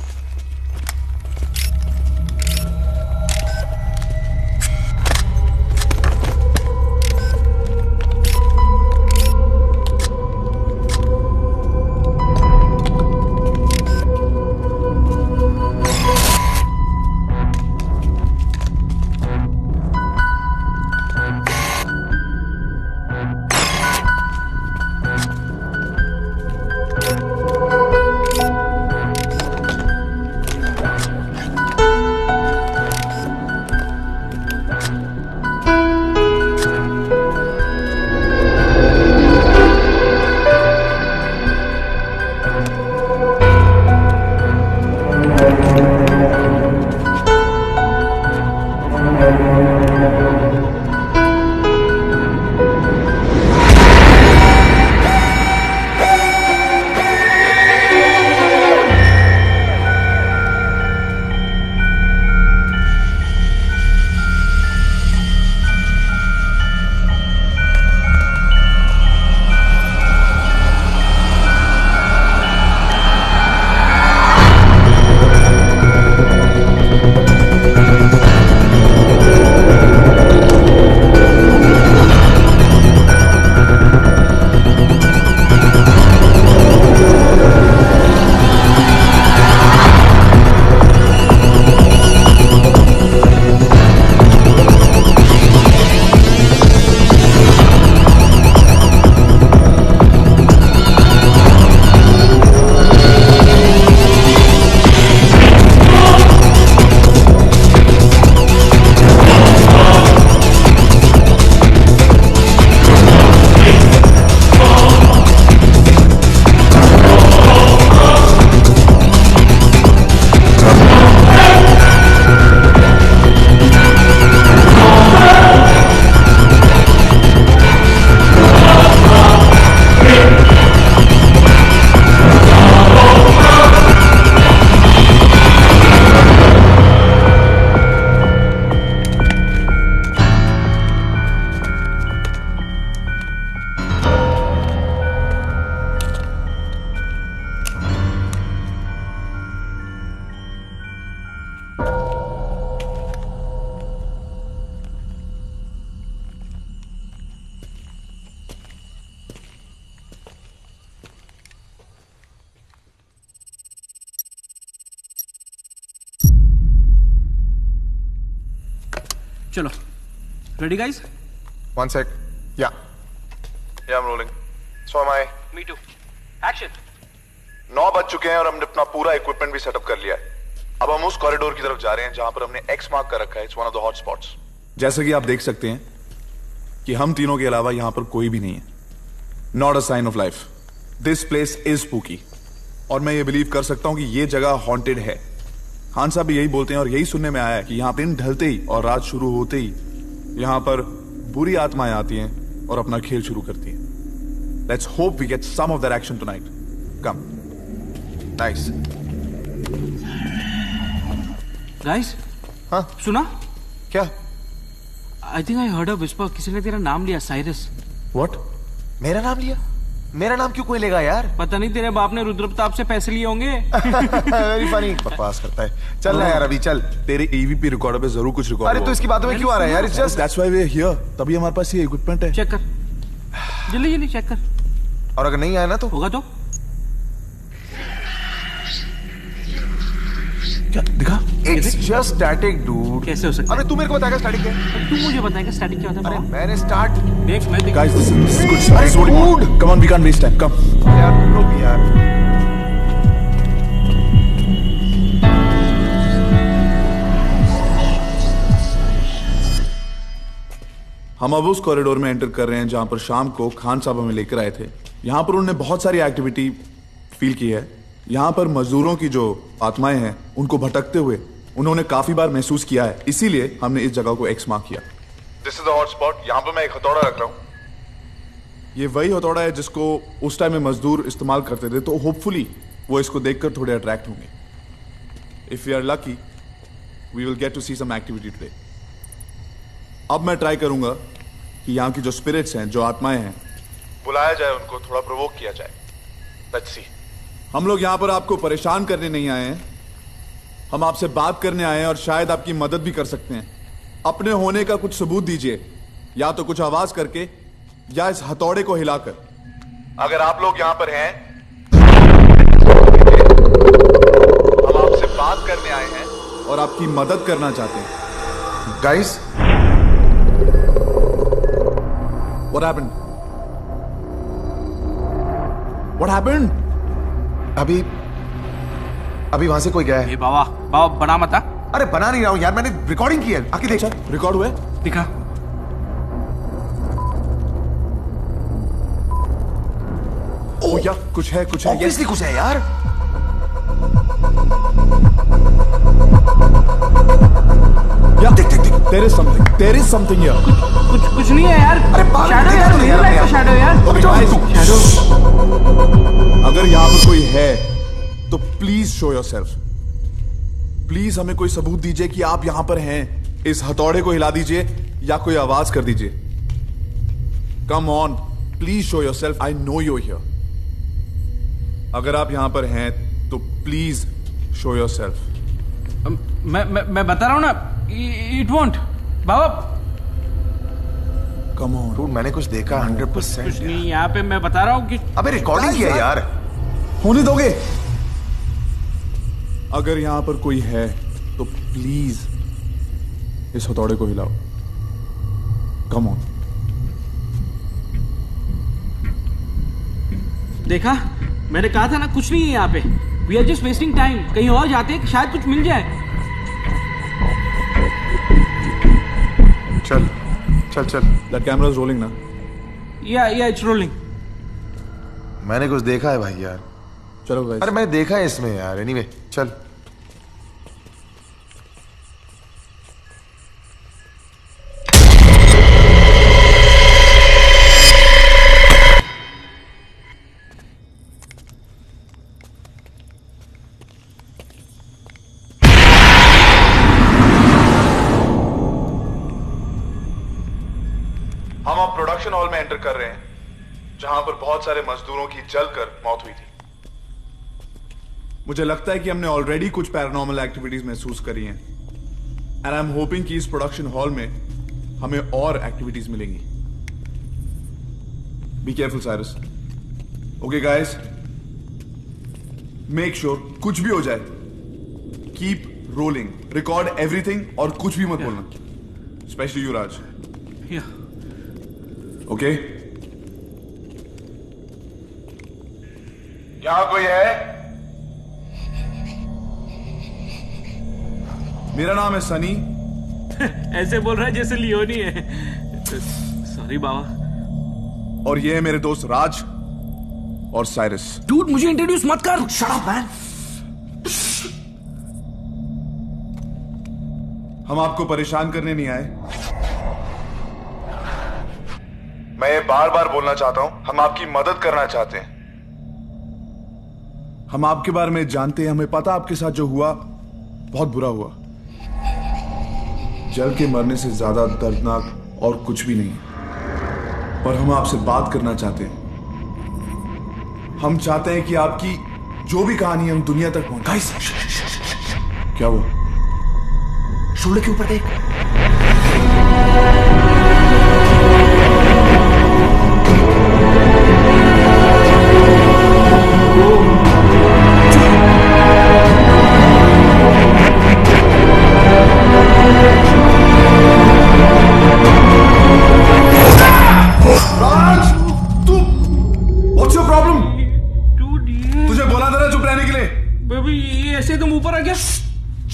चलो, ready guys? 1 sec. Yeah. Yeah, I'm rolling. So am I. Me too. Action. 9 बज चुके हैं और हमने अपना पूरा इक्विपमेंट भी सेटअप कर लिया है। अब हम उस कॉरिडोर की तरफ जा रहे हैं जहां पर हमने एक्स मार्क कर रखा है। It's one of the hot spots. जैसे कि आप देख सकते हैं कि हम तीनों के अलावा यहां पर कोई भी नहीं है। Not a sign of life. This place is spooky. और मैं ये बिलीव कर सकता हूं कि ये जगह हॉन्टेड है। खान साहब भी यही बोलते हैं और यही सुनने में आया है कि यहां दिन ढलते ही और रात शुरू होते ही यहां पर बुरी आत्माएं आती हैं और अपना खेल शुरू करती हैं। Let's hope we get some of that action tonight. Come. Nice. Guys, हाँ सुना? क्या? I think I heard a whisper. किसी ने तेरा नाम लिया, साइरस। व्हाट? मेरा नाम लिया? मेरा नाम क्यों कोई लेगा यार? पता नहीं, तेरे बाप ने रुद्र प्रताप से पैसे लिए होंगे। Very funny. बकवास करता है। चल ना यार अभी चल। तेरे ईवीपी रिकॉर्डर पे जरूर कुछ रिकॉर्ड। अरे तो इसकी बातों में क्यों आ रहा है यार? It's just that's why we are here. तभी हमारे पास ये इक्विपमेंट है। चेक कर, जल्दी जल्दी चेक कर। और अगर नहीं आया ना तो होगा तो क्या दिखा? It's just static dude. कैसे हो सकता है? अरे तू मेरे को बताएगा स्टैटिक क्या है? तू मुझे बताएगा स्टैटिक क्या होता है? अरे मैंने स्टार्ट देख मैं guys this is good start. Dude come on we can't waste time. Come यार तुम लोग भी यार। हम अब उस कॉरिडोर में एंटर कर रहे हैं जहां पर शाम को खान साहब हमें लेकर आए थे। यहां पर उन्होंने बहुत सारी एक्टिविटी फील की है। यहां पर मजदूरों की जो आत्माएं हैं उनको भटकते हुए उन्होंने काफी बार महसूस किया है। इसीलिए हमने इस जगह को एक्स मार्क किया। This is the hot spot. यहां पर मैं एक हथौड़ा रख रहा हूं। ये वही हथौड़ा है जिसको उस टाइम में मजदूर इस्तेमाल करते थे, तो होपफुली वो इसको देखकर थोड़े अट्रैक्ट होंगे. If we are lucky we will get to see some activity today. अब मैं ट्राई करूंगा कि यहाँ की जो स्पिरिट्स हैं, जो आत्माएं हैं, बुलाया जाए, उनको थोड़ा प्रोवोक किया जाए. Let's see. हम लोग यहाँ पर आपको परेशान करने नहीं आए हैं, हम आपसे बात करने आए हैं और शायद आपकी मदद भी कर सकते हैं. अपने होने का कुछ सबूत दीजिए, या तो कुछ आवाज करके या इस हथौड़े को हिलाकर. अगर आप लोग यहां पर हैं, हम आपसे बात करने आए हैं और आपकी मदद करना चाहते हैं. Guys, what happened? What happened? अभी वहां से कोई गया है. ये बाबा बना मत. अरे बना नहीं रहा हूं यार, मैंने रिकॉर्डिंग की है. आके देख. रिकॉर्ड हुआ है? दिखा. ओ यार, कुछ है. ऑब्वियसली कुछ है यार. या देख. There is something here. कुछ नहीं है यार. अरे शैडो यार, रियल लाइफ शैडो यार. शैडो. अगर यहाँ पर कोई है तो प्लीज शो योरसेल्फ. प्लीज हमें कोई सबूत दीजिए कि आप यहां पर हैं. इस हथौड़े को हिला दीजिए या कोई आवाज कर दीजिए. Come on, please show yourself. I know you here. अगर आप यहां पर हैं तो प्लीज शो योरसेल्फ. मैं बता रहा हूं ना, it won't. Baba come on. Dude, मैंने कुछ देखा 100%. कुछ नहीं यहाँ पे. मैं बता रहा हूँ कि अबे रिकॉर्डिंग की है यार. होने दोगे? अगर यहां पर कोई है तो प्लीज इस हथौड़े को हिलाओ. Come on. देखा, मैंने कहा था ना, कुछ नहीं है यहाँ पे. We are just wasting time. कहीं और जाते हैं, शायद कुछ मिल जाए. चल. द कैमरा इज रोलिंग ना. या इट्स रोलिंग. मैंने कुछ देखा है भाई यार. चलो गाइस. अरे मैंने देखा है इसमें यार. एनीवे चल. हम अब प्रोडक्शन हॉल में एंटर कर रहे हैं, जहां पर बहुत सारे मजदूरों की जलकर मौत हुई थी. मुझे लगता है कि हमने ऑलरेडी कुछ पैरानॉर्मल एक्टिविटीज महसूस करी हैं. एंड आई एम होपिंग कि इस प्रोडक्शन हॉल में हमें और एक्टिविटीज मिलेंगी. Be careful Cyrus. Okay guys, make sure कुछ भी हो जाए, कीप रोलिंग, रिकॉर्ड एवरीथिंग और कुछ भी मत बोलना. स्पेशली युवराज. ओके? यहां कोई है? मेरा नाम है सनी. ऐसे बोल रहा है जैसे लियोनी है. सॉरी बाबा. और ये है मेरे दोस्त राज और साइरस. डूड, मुझे इंट्रोड्यूस मत कर. Shut up man. हम आपको परेशान करने नहीं आए. मैं ये बार बार बोलना चाहता हूं, हम आपकी मदद करना चाहते हैं. हम आपके बारे में जानते हैं, हमें पता आपके साथ जो हुआ बहुत बुरा हुआ. जल के मरने से ज्यादा दर्दनाक और कुछ भी नहीं. पर हम आपसे बात करना चाहते हैं. हम चाहते हैं कि आपकी जो भी कहानी हम दुनिया तक पहुंचाएं. क्या हुआ? शोल्डर के ऊपर देख.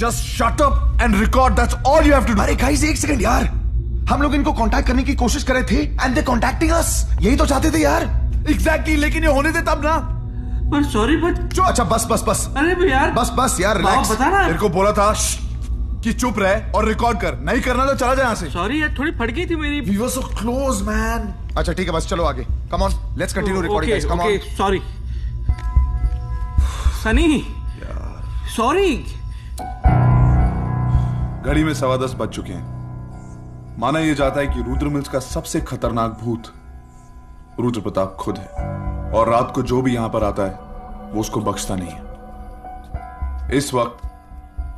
Just shut up and record. That's all you have to do. अरे गाइस, एक सेकंड यार. हम लोग इनको कांटेक्ट करने की कोशिश कर रहे थे and they contacting us. यही तो चाहते थे यार. Exactly, लेकिन ये होने दे तब ना. पर सॉरी बट. अच्छा बस. अरे यार. बस यार, रिलैक्स. बता ना. तेरे को बोला था कि चुप रहे और रिकॉर्ड कर. नहीं करना तो चला जाए यहाँ से. सॉरी यार, थोड़ी फट गई थी मेरी. We were so close, man. अच्छा ठीक है, बस चलो आगे. Come on, let's continue recording, guys. Come on. Okay, sorry. Sunny, sorry. घड़ी में 10:15 बज चुके हैं। माना यह जाता है कि रुद्र मिल्स का सबसे खतरनाक भूत रुद्र प्रताप खुद है, और रात को जो भी यहां पर आता है वो उसको बख्शता नहीं है। इस वक्त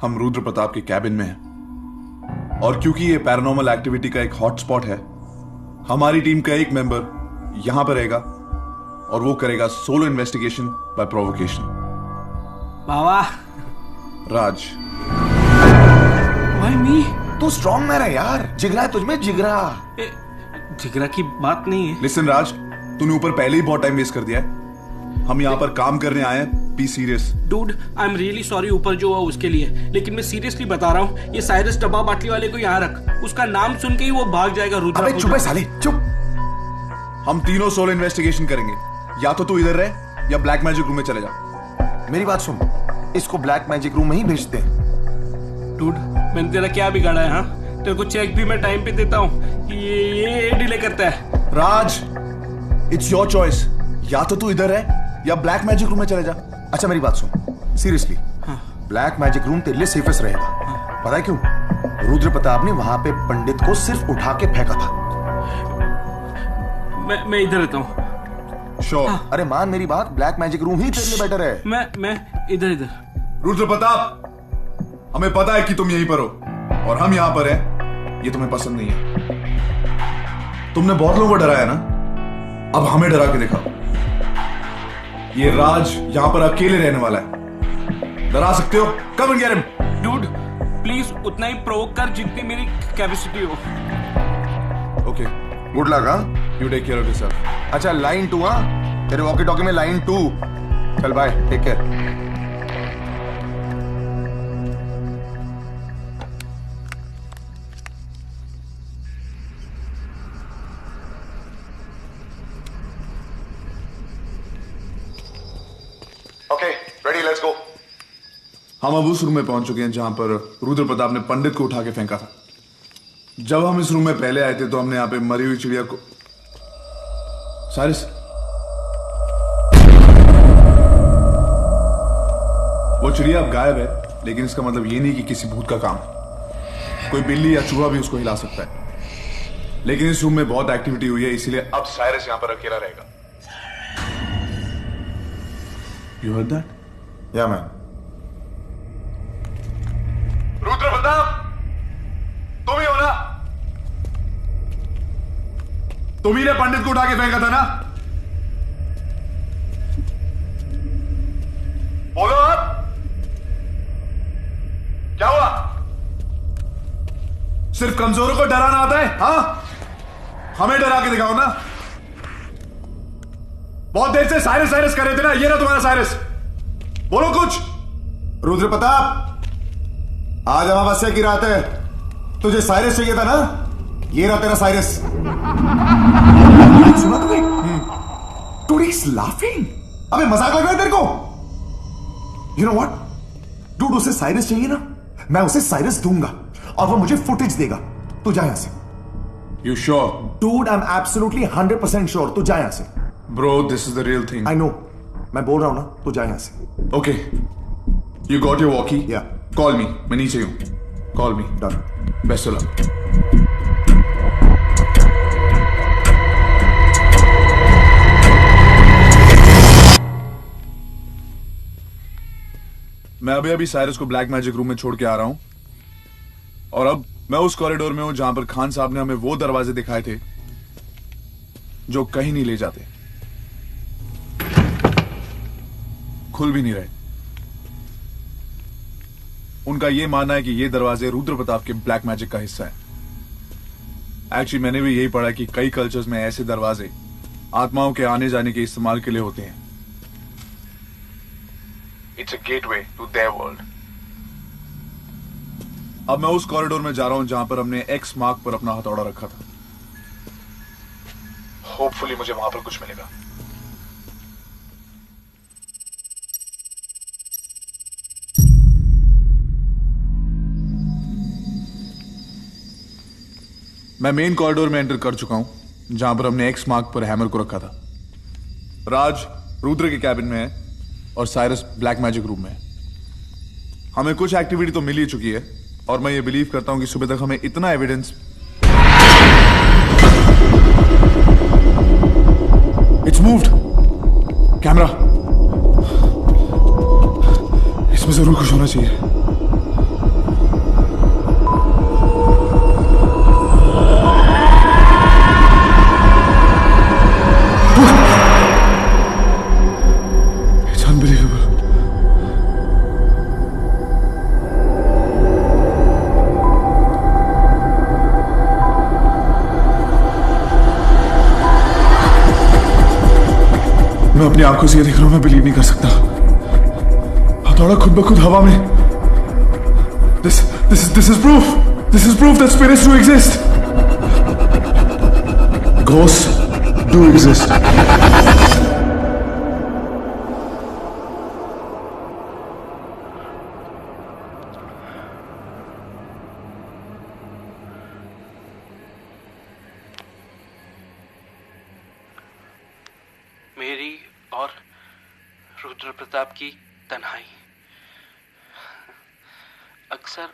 हम रुद्र प्रताप के कैबिन में हैं, और क्योंकि ये पैरानॉर्मल एक्टिविटी का एक हॉटस्पॉट है, हमारी टीम का एक मेंबर यहां पर रहेगा और वो करेगा solo investigation by provocation. Baba Raj, Why me? तू स्ट्रॉन्ग मैन है यार, जिगरा है तुझमें, जिगरा। जिगरा की बात नहीं है। लिसन राज, तूने ऊपर पहले ही बहुत टाइम वेस्ट कर दिया है। हम यहाँ पर काम करने आए हैं, be serious. Dude, I am really sorry ऊपर जो हुआ उसके लिए, लेकिन मैं सीरियसली बता रहा हूँ, ये साइरस डब्बा बाटली वाले को यहाँ रख, उसका नाम सुन के ही वो भाग जाएगा। रुद्र, अबे चुप है साले, चुप। हम तीनों सोलो इन्वेस्टिगेशन करेंगे, या तो तू इधर रहे या ब्लैक मैजिक रूम में चले जा। मेरी बात सुन, इसको ब्लैक मैजिक रूम में ही भेजते हैं। डूड, मैंने तेरा क्या बिगाड़ा है? हाँ, तेरे को चेक भी मैं टाइम पे देता हूँ, ये डिले करता है। राज, इट्स योर चॉइस, या तो तू इधर है या ब्लैक मैजिक रूम में चले जा। अच्छा मेरी बात सुन, सीरियसली, ब्लैक मैजिक रूम तेरे लिए सेफेस्ट रहेगा। पता है क्यों? रुद्र प्रताप ने वहां पे पंडित को सिर्फ उठा के फेंका था। मैं इधर रहता हूँ। श्योर? अरे मान मेरी बात, ब्लैक मैजिक रूम ही तेरे लिए बेटर है। मैं इधर। रुद्र प्रताप, हमें पता है कि तुम यहीं पर हो और हम यहां पर हैं, ये तुम्हें पसंद नहीं है। तुमने बहुत लोगों को डराया ना, अब हमें डरा के दिखाओ। ये राज यहां पर अकेले रहने वाला है, डरा सकते हो? Come and get him. Dude, please उतना ही प्रोवोक कर जितनी मेरी कैपेसिटी हो। Okay, good luck. हाँ, you take care of yourself. अच्छा, लाइन 2। हाँ, तेरे वॉकी टॉकी में लाइन 2। चल बाय, टेक केयर। हम अब उस रूम में पहुंच चुके हैं जहां पर रुद्र प्रताप ने पंडित को उठा के फेंका था। जब हम इस रूम में पहले आए थे तो हमने यहां पे मरी हुई चिड़िया को, सारिस, वो चिड़िया अब गायब है, लेकिन इसका मतलब ये नहीं कि किसी भूत का काम है। कोई बिल्ली या चूहा भी उसको हिला सकता है, लेकिन इस रूम में बहुत एक्टिविटी हुई है, इसीलिए अब साइरस यहां पर अकेला रहेगा। You heard that? या मैन। रुद्र प्रताप, तुम ही हो ना? तुम ही ने पंडित को उठा के फेंका था ना? बोलो आप, क्या हुआ? सिर्फ कमजोरों को डराना आता है? हाँ, हमें डरा के दिखाओ ना। बहुत देर से साइरस साइरस कर रहे थे ना, ये ना तुम्हारा साइरस। बोलो कुछ। रुद्र प्रताप, आज अमावस्या की रात है, तुझे साइरस चाहिए था ना? ये रहा तेरा साइरस। सुना तुम्हें? Dude, he's laughing. अबे मजाक लग रहा है तेरे को? You know what? Dude, उसे साइरस चाहिए ना? मैं उसे साइरस दूंगा और वो मुझे फुटेज देगा। तू जा यहां से। You sure? Dude, I'm absolutely 100% sure. तू जा यहां से। Bro, this is the real thing. I know. मैं बोल रहा हूं ना, तू जा यहां से। Okay. You got your walkie? Yeah. Call me. मैं नीचे हूं। Call me. Done. Best of luck. मैं अभी साइरस को ब्लैक मैजिक रूम में छोड़ के आ रहा हूं, और अब मैं उस कॉरिडोर में हूं जहां पर खान साहब ने हमें वो दरवाजे दिखाए थे जो कहीं नहीं ले जाते, खुल भी नहीं रहे। उनका यह मानना है कि ये दरवाजे रुद्र प्रताप के ब्लैक मैजिक का हिस्सा है। एक्चुअली मैंने भी यही पढ़ा कि कई कल्चर्स में ऐसे दरवाजे आत्माओं के आने जाने के इस्तेमाल के लिए होते हैं। It's a gateway to their world. अब मैं उस कॉरिडोर में जा रहा हूं जहां पर हमने एक्स मार्क पर अपना हथौड़ा रखा था। होपफुली मुझे वहां पर कुछ मिलेगा। मैं मेन कॉरिडोर में एंटर कर चुका हूं जहां पर हमने एक्स मार्क पर हैमर को रखा था। राज रुद्र के कैबिन में है और साइरस ब्लैक मैजिक रूम में है। हमें कुछ एक्टिविटी तो मिल ही चुकी है और मैं ये बिलीव करता हूं कि सुबह तक हमें इतना एविडेंस इट्स मूव्ड। कैमरा, इसमें जरूर कुछ होना चाहिए। It's unbelievable. मैं अपनी आंखों से ये देख रहा हूं, मैं बिलीव नहीं कर सकता। हथौड़ा खुद ब खुद हवा में। This is proof. This is proof that spirits do exist. Ghosts do exist. मेरी और रुद्र प्रताप की तन्हाई अक्सर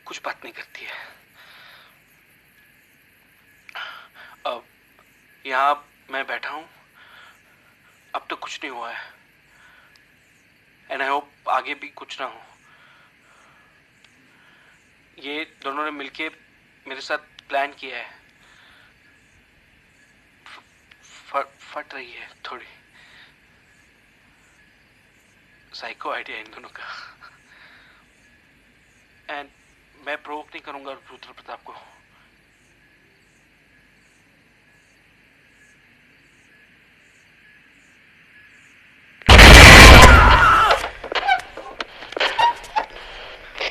कुछ बात नहीं करती है। अब यहाँ मैं बैठा हूँ, अब तो कुछ नहीं हुआ है, एंड आई होप आगे भी कुछ ना हो। ये दोनों ने मिलके मेरे साथ प्लान किया है। फट रही है थोड़ी साइको आइडिया इन दोनों का, एंड मैं प्रोवोक नहीं करूंगा रुद्र प्रताप को।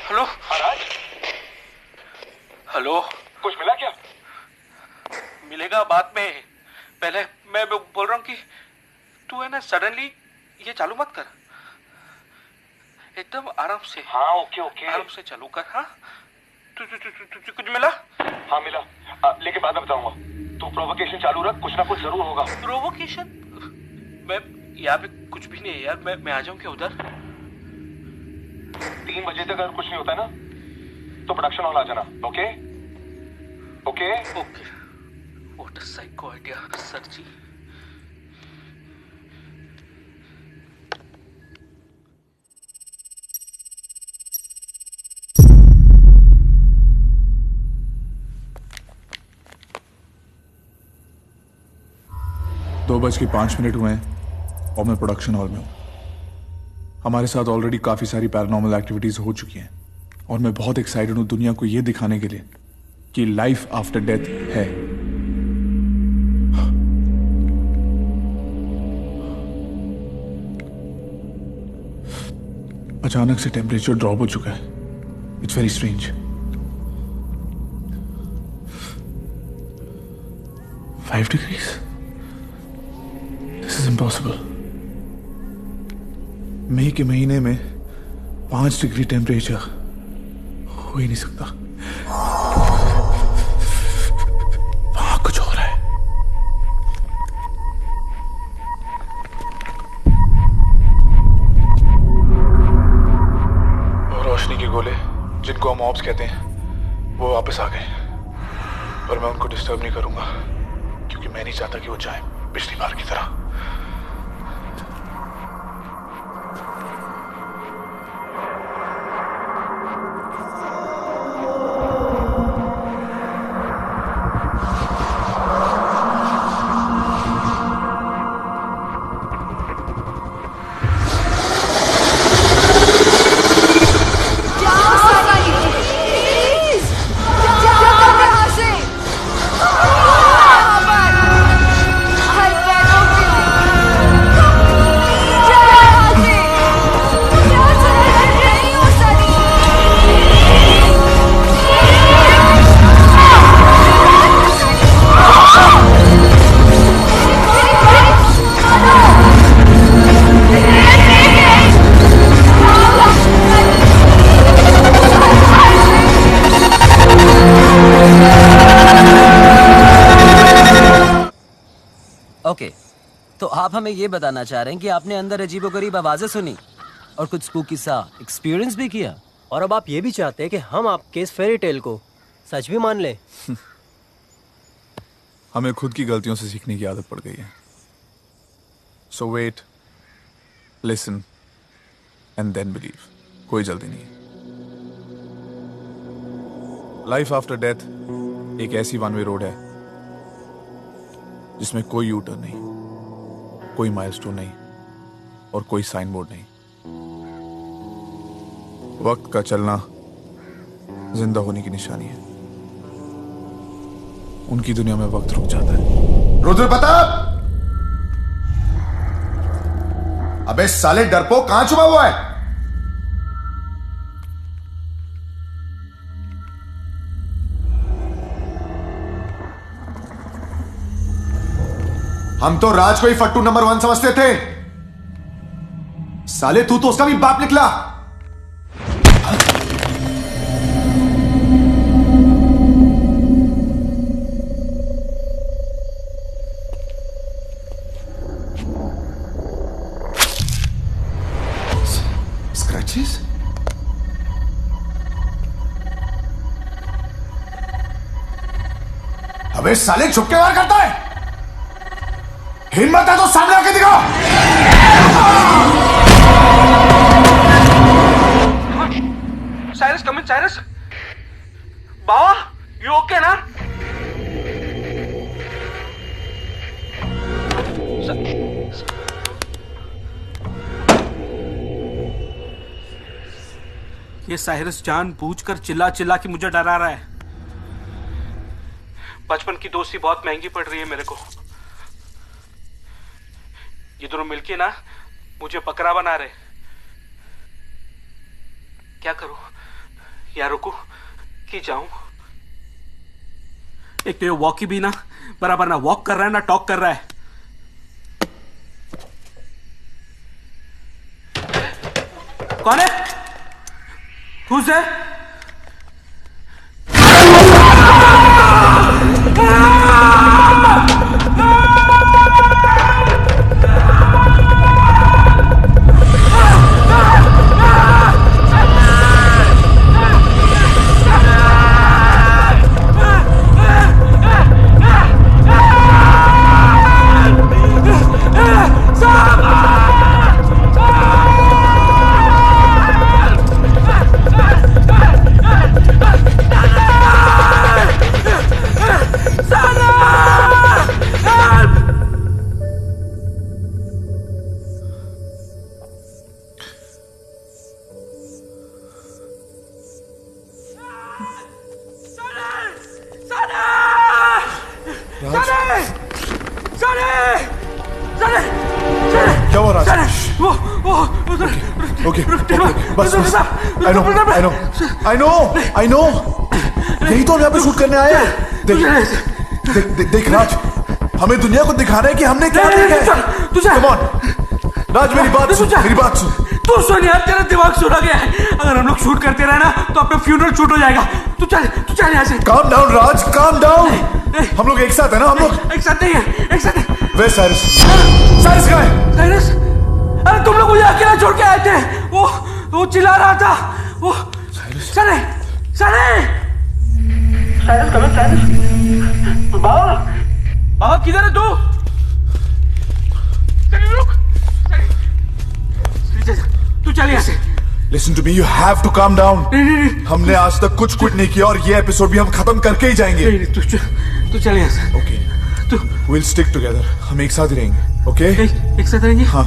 हेलो हेलो, कुछ मिला क्या? मिलेगा बाद में, पहले मैं बोल रहा हूँ कि तू है ना सडनली ये चालू मत कर, एकदम आराम से। हाँ ओके ओके, आराम से चालू कर। हाँ तुझे कुछ मिला? हाँ मिला, लेकिन बाद में बताऊंगा। तू प्रोवोकेशन चालू रख, कुछ ना कुछ जरूर होगा। प्रोवोकेशन? मैं यहाँ पे कुछ भी नहीं है यार, मैं आ जाऊँ क्या उधर? 3 बजे तक अगर कुछ नहीं होता ना तो प्रोडक्शन हॉल आ जाना। Okay okay okay. What a psycho idea sir ji. दो 2:05 हुए हैं और मैं प्रोडक्शन हॉल में हूं। हमारे साथ ऑलरेडी काफी सारी पैरानॉर्मल एक्टिविटीज हो चुकी हैं और मैं बहुत एक्साइटेड हूं दुनिया को यह दिखाने के लिए कि लाइफ आफ्टर डेथ है। अचानक से टेम्परेचर ड्रॉप हो चुका है। It's very strange. 5 degrees? This is impossible. मई के महीने में 5 डिग्री टेम्परेचर हो ही नहीं सकता। वहां कुछ हो रहा है। वो रोशनी के गोले जिनको हम ऑब्स कहते हैं वो वापस आ गए, पर मैं उनको डिस्टर्ब नहीं करूंगा क्योंकि मैं नहीं चाहता कि वो जाए पिछली बार की तरह। तो आप हमें ये बताना चाह रहे हैं कि आपने अंदर अजीबोगरीब आवाजें सुनी और कुछ स्पूकी सा एक्सपीरियंस भी किया, और अब आप ये भी चाहते हैं कि हम आपके इस फेरी टेल को सच भी मान लें। हमें खुद की गलतियों से सीखने की आदत पड़ गई है। So wait, listen and then believe. कोई जल्दी नहीं। लाइफ आफ्टर डेथ एक ऐसी वन वे रोड है जिसमें कोई यू टर्न नहीं, कोई माइलस्टोन नहीं और कोई साइन बोर्ड नहीं। वक्त का चलना जिंदा होने की निशानी है। उनकी दुनिया में वक्त रुक जाता है। रुद्र प्रताप! अबे साले डरपोक, कहां छुपा हुआ है? हम तो राज को ही फट्टू नंबर 1 समझते थे। साले तू तो उसका भी बाप निकला। स्क्रैचेस? अबे साले छुप के वार करता है। हिम्मत है तो सामने आके दिखाओ। Cyrus, come in Cyrus. Baba, you okay ना? ये साइरस जानबूझकर चिल्ला चिल्ला के मुझे डरा रहा है। बचपन की दोस्ती बहुत महंगी पड़ रही है मेरे को। ये दोनों मिलके ना मुझे बकरा बना रहे। क्या करूं? या रुकूं कि जाऊं? एक तो ये वॉकी भी ना बराबर ना वॉक कर रहा है ना टॉक कर रहा है। कौन है? Who's there? I know. यही तो हम यहाँ पे शूट करने आए हैं। देख राज, हमें दुनिया को दिखाना है कि हमने क्या देखा है। Come on, राज मेरी बात सुन। तू सुन यार, तेरा दिमाग सुना गया है। अगर हम लोग शूट करते रहे ना तो अपना फ्यूनरल शूट हो जाएगा। तू चल यहाँ से। Calm down राज, calm down। हम लोग एक साथ है ना? हम लोग एक साथ नहीं है, एक साथ है। वे साइरस कहाँ है? साइरस, अरे तुम लोग मुझे अकेला छोड़ के आए थे। वो चिल्ला रहा था। वो सने साइरस कम इन साइरस। बाबा किधर है तू? रुक, तू चल यहाँ से। Listen to me, you have to calm down। हमने आज तक कुछ क्विट नहीं किया और ये एपिसोड भी हम खत्म करके ही जाएंगे। तू चल यहाँ से। Okay, we'll stick together। हम एक साथ ही रहेंगे। Okay? एक साथ रहेंगे? हाँ।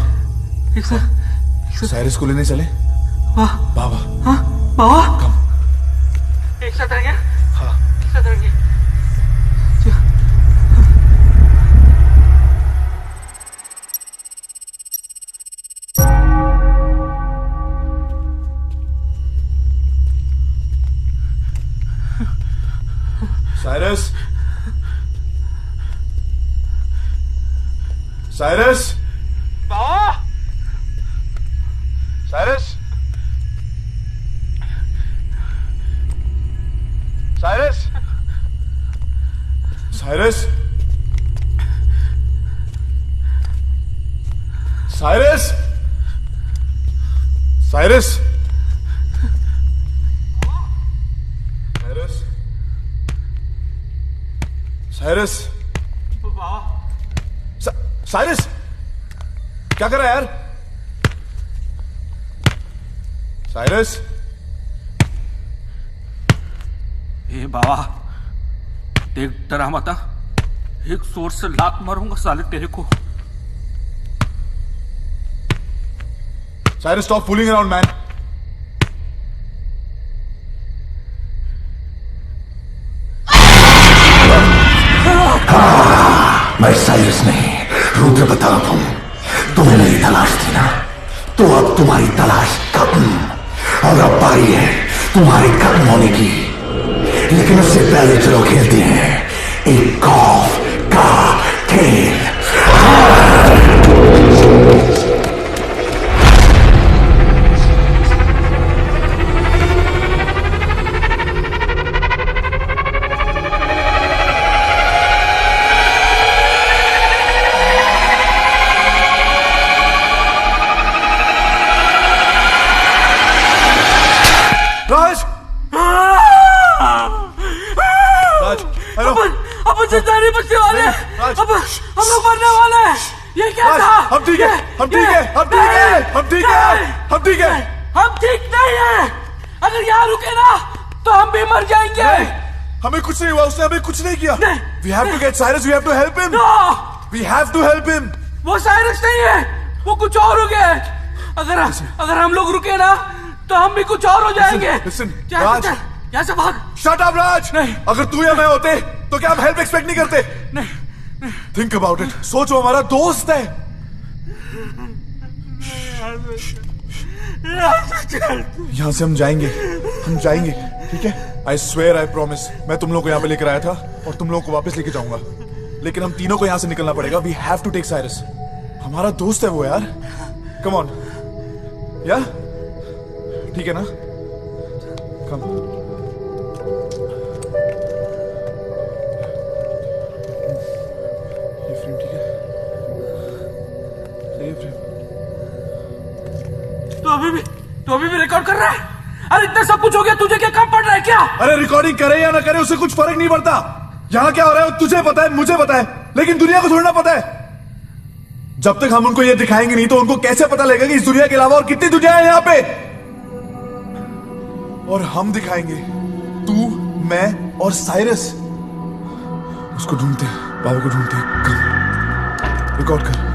एक साथ। साइरस को लेने चले? बाबा। हाँ, बाबा। एक साथ रहेंगे? हाँ। एक साथ रहेंगे। साइरस बाबा, Cyrus Cyrus Cyrus Cyrus, Cyrus, Cyrus, Cyrus, Cyrus, क्या कर रहा है यार? साइरस, ए बाबा, देख डरा मत, एक जोर से लात मारूंगा साले तेरे को। Cyrus, stop fooling around, man. मैं साइरस नहीं, रुद्र प्रताप हूं। तुम्हें मेरी तलाश थी ना, तो अब तुम्हारी तलाश खत्म, और अब बारी है तुम्हारे खत्म होने की। लेकिन उससे पहले चलो खेलते हैं एक गॉल्फ का खेल। नहीं बचने वाले, अब हम लोग मरने वाले हैं। ये क्या था? हम ठीक है, हम ठीक है, हम ठीक है, हम ठीक है, हम ठीक है। हम ठीक नहीं है। अगर यहाँ रुके ना तो हम भी मर जाएंगे। हमें कुछ नहीं हुआ, उसने हमें कुछ नहीं किया। We have to get Cyrus, we have to help him. We have to help him. वो साइरस नहीं है, वो कुछ और हो गया है। अगर हम लोग रुके ना तो हम भी कुछ और हो जाएंगे। राज, यहाँ से भाग। Shut up, राज। नहीं, अगर तू या मैं होते तो क्या हम हेल्प एक्सपेक्ट नहीं करते? नहीं। थिंक अबाउट इट, सोचो, हमारा दोस्त है। यहाँ से हम जाएंगे, ठीक है? आई स्वेयर, आई प्रॉमिस, मैं तुम लोग को यहाँ पे लेकर आया था और तुम लोग को वापस लेके जाऊंगा। लेकिन हम तीनों को यहाँ से निकलना पड़ेगा। We have to take Cyrus. हमारा दोस्त है वो यार। कम ऑन, या ठीक है ना? कम। तो अभी भी रिकॉर्ड कर रहा है? अरे इतना सब कुछ हो गया, तुझे क्या काम पड़ रहा है क्या? अरे रिकॉर्डिंग करे या ना करे उससे कुछ फर्क नहीं पड़ता। यहाँ क्या हो रहा है तुझे पता है, मुझे पता है, लेकिन दुनिया को थोड़ा ना पता है। जब तक हम उनको ये दिखाएंगे नहीं तो उनको कैसे पता लगेगा कि इस दुनिया के अलावा और कितनी दुनिया है यहाँ पे। और हम दिखाएंगे, तू, मैं और साइरस। उसको ढूंढते, बाबा को ढूंढते। रिकॉर्ड कर।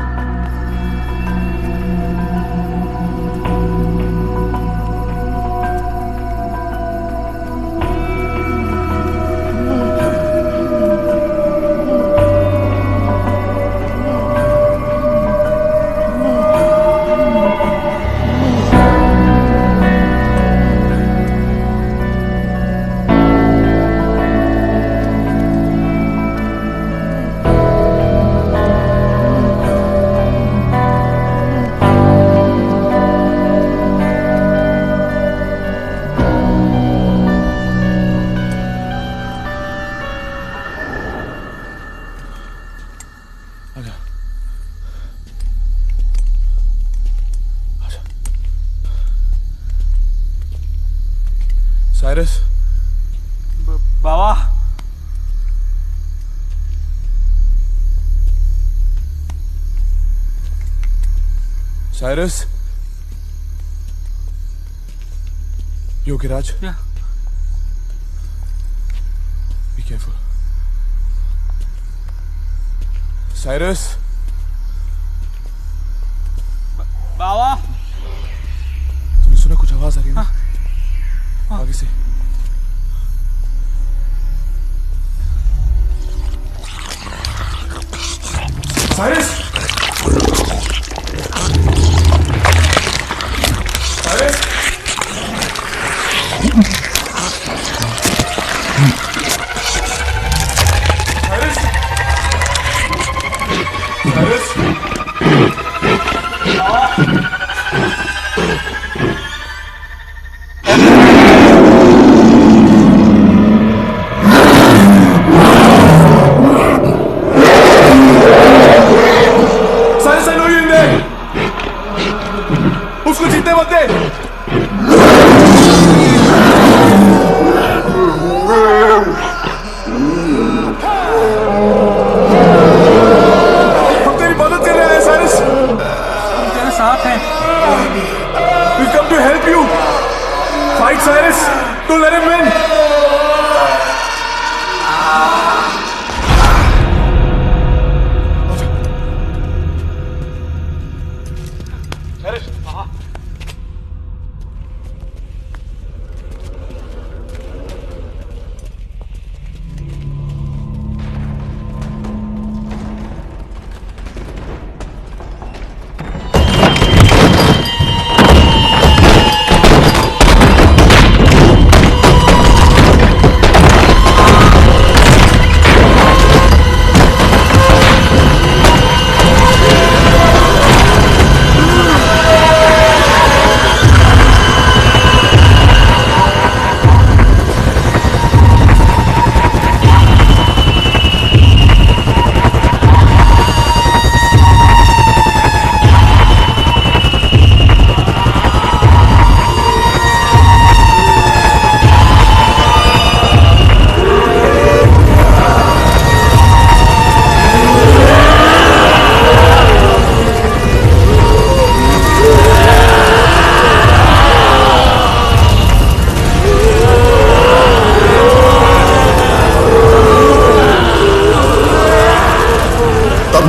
साइरस, बाबा, Cyrus, you okay, Raj? Yeah. Be careful. Cyrus, बाबा, तुमने सुना कुछ आवाज आ रही है ना? आगे से। Cyrus, Cyrus, Cyrus, Cyrus. हम तेरी मदद कर रहे हैं साइरस। हम तेरे साथ हैं। We come to help you. Fight Cyrus. Don't let him win.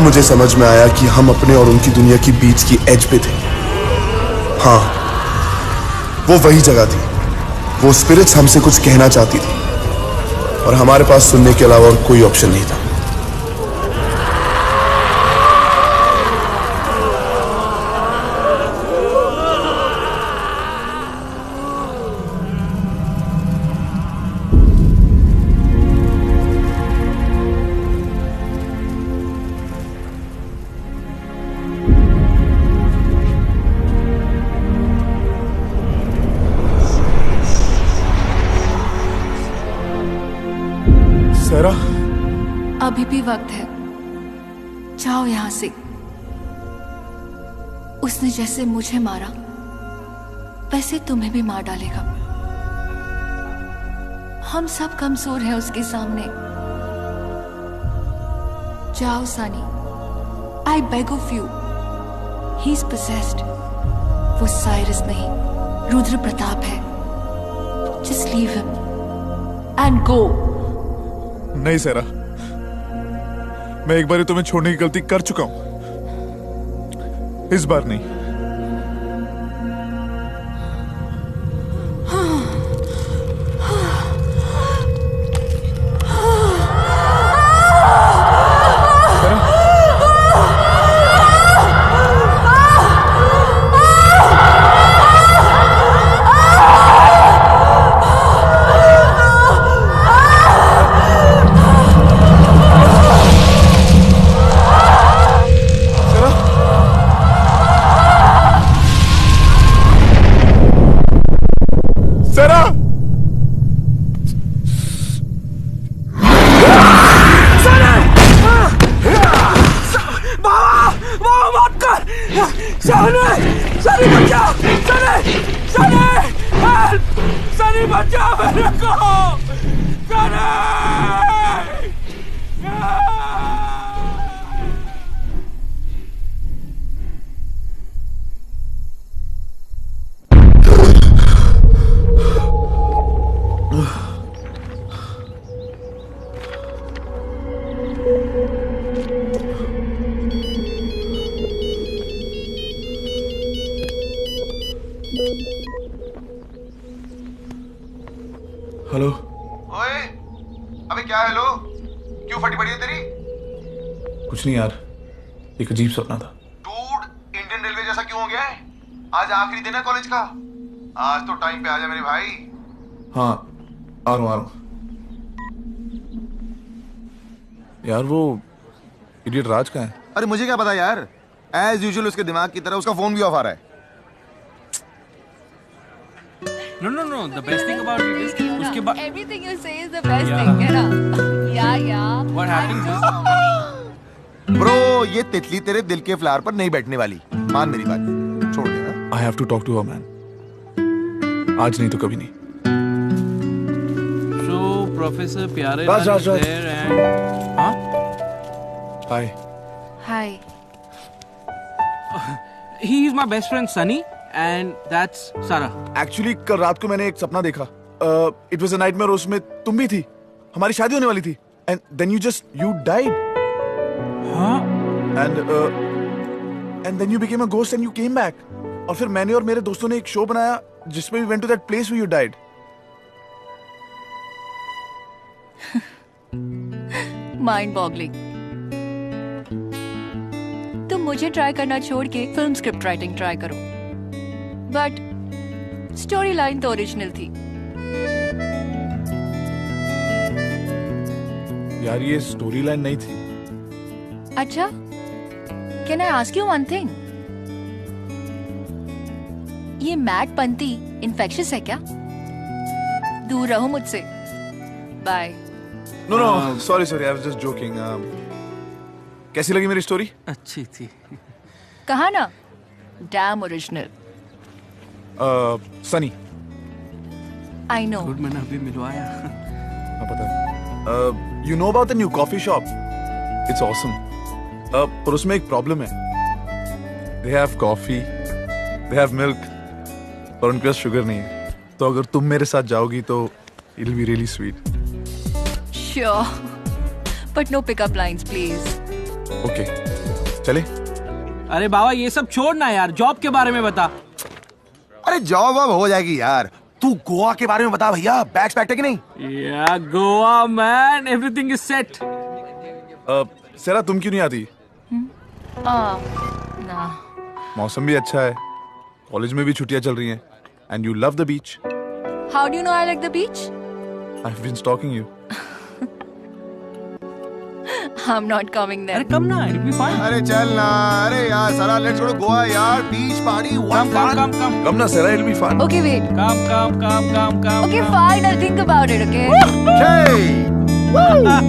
मुझे समझ में आया कि हम अपने और उनकी दुनिया की बीच की एज पे थे। हाँ, वो वही जगह थी। वो स्पिरिट्स हमसे कुछ कहना चाहती थी और हमारे पास सुनने के अलावा और कोई ऑप्शन नहीं था। अभी भी वक्त है, जाओ यहां से। उसने जैसे मुझे मारा वैसे तुम्हें भी मार डालेगा। हम सब कमजोर हैं उसके सामने। जाओ Sunny, I beg of you. He is possessed. वो साइरस नहीं, रुद्र प्रताप है। Just leave him and go. नहीं सेरा, मैं एक बार तुम्हें छोड़ने की गलती कर चुका हूं, इस बार नहीं। हेलो। ओए, अबे क्या हेलो? क्यों फटी पड़ी है तेरी? कुछ नहीं यार, एक अजीब सपना था। डूड, इंडियन रेलवे जैसा क्यों हो गया है? आज आखिरी दिन है कॉलेज का। आज तो टाइम पे आ जा मेरे भाई। हाँ, आ रहा हूँ। यार वो इडियट राज का है। अरे मुझे क्या पता यार, एज यूजुअल उसके दिमाग की तरह उसका फोन भी ऑफ आ रहा है। No, the best thing about it is उसके बाद everything you say is the best thing, है ना? Yeah. What happens is bro, ये तितली तेरे दिल के फ्लावर पर नहीं बैठने वाली। मान मेरी बात, छोड़ देना। I have to talk to her, man. आज नहीं तो कभी नहीं। So Professor Pyare Raj, is there hi hi He is my best friend Sunny and that's Sarah. Actually कल रात को मैंने एक सपना देखा. It was a nightmare. उसमें तुम भी थी. हमारी शादी होने वाली थी. And then you died. हाँ? And then you became a ghost and you came back. और फिर मैंने और मेरे दोस्तों ने एक शो बनाया जिसमें we went to that place where you died. Mind boggling. तुम मुझे ट्राई करना छोड़ के फिल्म स्क्रिप्ट राइटिंग ट्राई करो. बट स्टोरी लाइन तो ओरिजिनल थी. यार ये स्टोरी लाइन नहीं थी. अच्छा, can I ask you one thing? ये मैट पंती इन्फेक्शियस है क्या? दूर रहो मुझसे. Bye. No sorry I was just joking. कैसी लगी मेरी स्टोरी? अच्छी थी. कहा ना, damn original. Sunny. I know. Good, मैंने अभी मिलवाया. हाँ पता. You know about the new coffee shop? It's awesome. पर उसमें एक प्रॉब्लम है. They have coffee, they have milk, पर उनके पास शुगर नहीं है. तो अगर तुम मेरे साथ जाओगी तो it will be really sweet. Sure. But no pickup lines, please. Okay, चले. अरे बाबा ये सब छोड़ना यार, जॉब के बारे में बता. अरे जॉब अब हो जाएगी यार. तू गोवा के बारे में बता भैया. बैग्स पैक्ड है कि नहीं? या Goa man, everything is set. Sarah तुम क्यों नहीं आती? ना. मौसम भी अच्छा है, कॉलेज में भी छुट्टियां चल रही हैं, and you love the beach. How do you know I like the beach? I've been stalking you. I'm not coming there. अरे कम ना, it'll be fine. अरे चल ना. अरे यार सारा लेट्स गो टू गोवा यार. बीच पार्टी. Come ना सेरा, it'll be fun. Okay, wait. Come. Okay, fine. I'll think about it. Okay. Okay. मेहरबान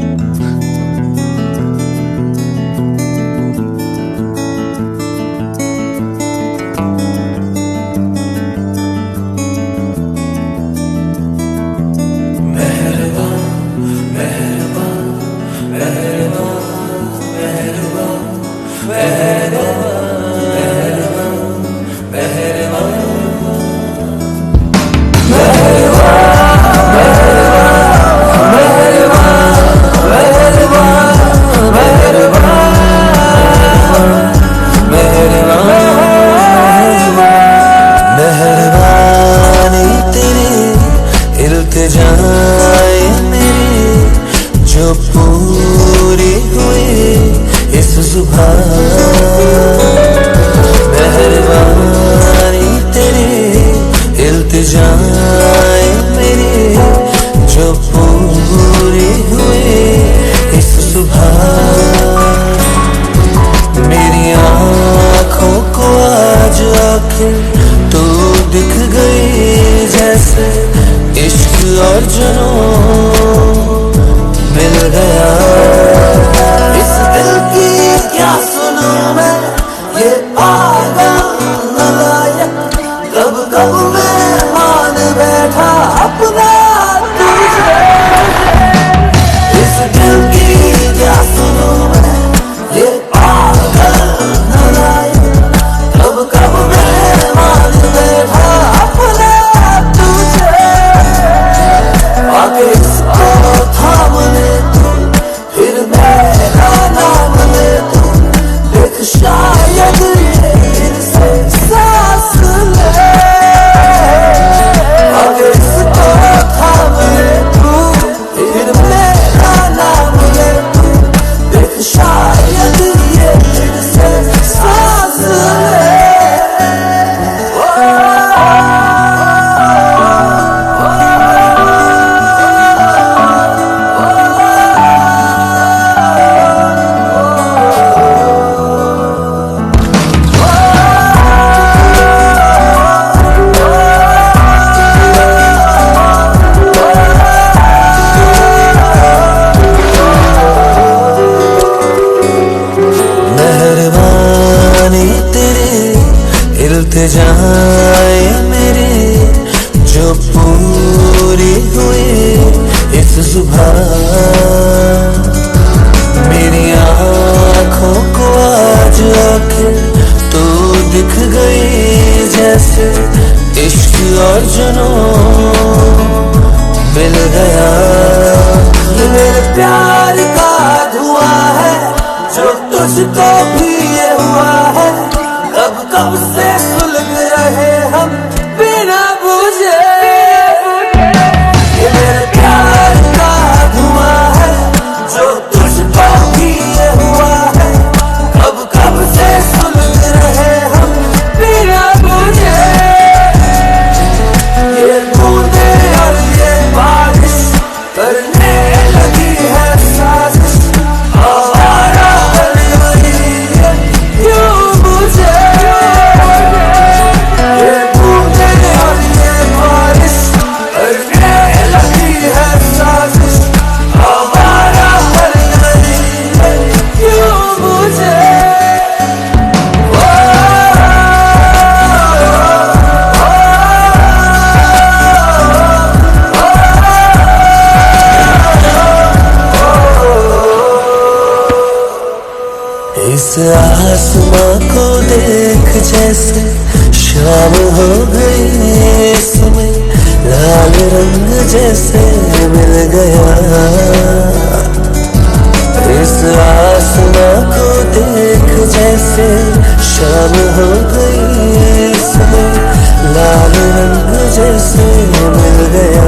तुझको भी ये हुआ है, कब कब से सुलग रहे हम बिना बुझे। ये मेरे प्यार का धुआं है, जो तुझको भी ये हुआ है, कब कब से सुलग रहे हम बिना बुझे। ये बूंदे और ये बारिश करने लगी है साजिश, आवारा बन गई है क्यों मुझे। ये बूंदे और ये बारिश करने लगी है साजिश, आवारा बन गई है क्यों मुझे। इस आसमां को देख जैसे शाम हो गई, इसमें लाल रंग जैसे मिल गया। इस आसमां को देख जैसे शाम हो गई, इसमें लाल रंग जैसे मिल गया।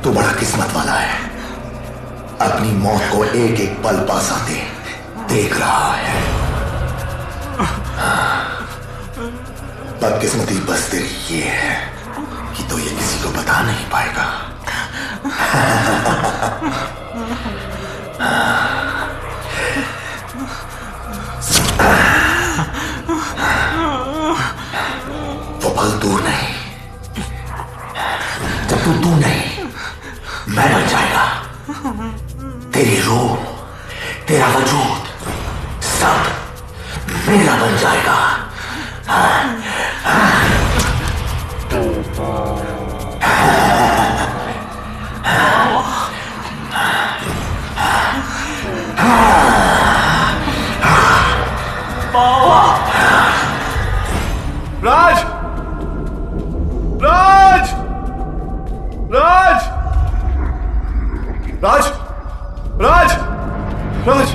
तू बड़ा किस्मत वाला है, अपनी मौत को एक एक पल पास आते देख रहा है। बदकिस्मती बस तेरी ये है कि तो ये किसी को बता नहीं पाएगा। वो पल दूर नहीं, जब तू नहीं मैं बन जाएगा। तेरी रूह, तेरा वजूद सब मेरा बन जाएगा। राज! राज! राज! राज! राज! राज!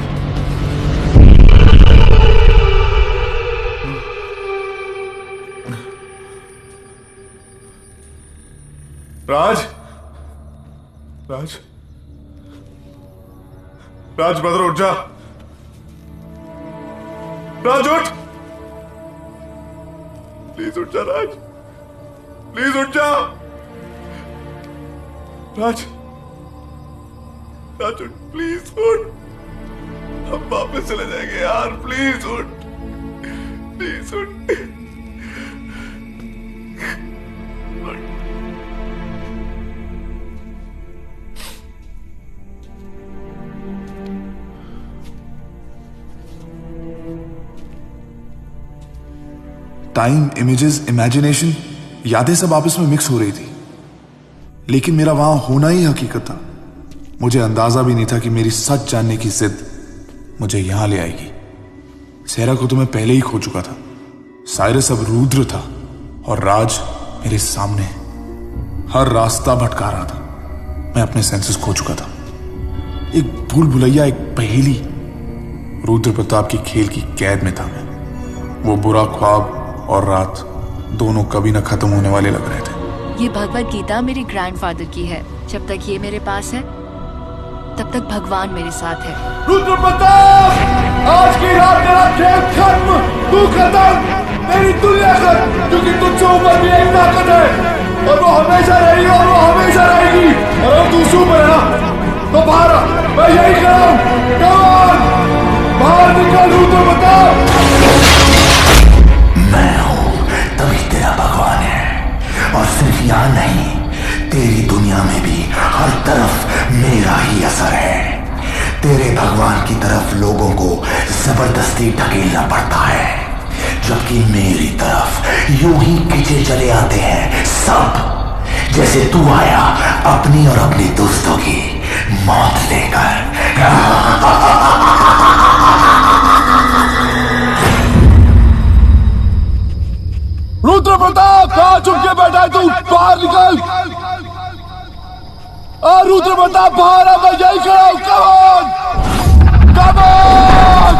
राज! राज! राज ब्रदर उठ जा। राज उठ, प्लीज उठ जा राज, प्लीज उठ जा राज। राज उठ, प्लीज उठ, हम वापस चले जाएंगे यार, प्लीज उठ, प्लीज उठ। टाइम, इमेजेस, इमेजिनेशन, यादें सब आपस में मिक्स हो रही थी, लेकिन मेरा वहां होना ही हकीकत था। मुझे अंदाजा भी नहीं था कि मेरी सच जानने की जिद मुझे यहां ले आएगी। सहरा को तो मैं पहले ही खो चुका था। साइरस अब रुद्र था और राज मेरे सामने हर रास्ता भटका रहा था। मैं अपने सेंसेस खो चुका था। एक भूल भुलैया, एक पहेली। रुद्र प्रताप की खेल की कैद में था मैं। वो बुरा ख्वाब और रात दोनों कभी न खत्म होने वाले लग रहे थे। ये भगवत गीता मेरे ग्रैंडफादर की है। जब तक ये मेरे पास है तब तक भगवान मेरे साथ है। रुद्र प्रताप, आज की रात मेरा खेल खत्म, तू खत्म, मेरी दुनिया खत्म, क्योंकि तुझसे ऊपर भी एक ताकत है और वो हमेशा रही और वो हमेशा रहेगी। और अब तू सुपर है ना, तो बाहर आ, मैं यही कर रहा हूं। बाहर निकल रुद्र प्रताप। मैं हूं तभी तेरा भगवान है, और सिर्फ यहां नहीं, तेरी दुनिया में भी हर तरफ मेरा ही असर है। तेरे भगवान की तरफ लोगों को जबरदस्ती ढकेलना पड़ता है, जबकि मेरी तरफ यूं ही खींचे चले आते हैं सब, जैसे तू आया अपनी और अपने दोस्तों की मौत लेकर। रुद्र प्रताप, कहां चुप के बैठा है तू? बाहर निकल। रुद्र प्रताप बाहर आ, मैं यही खड़ा हूं। कम ऑन,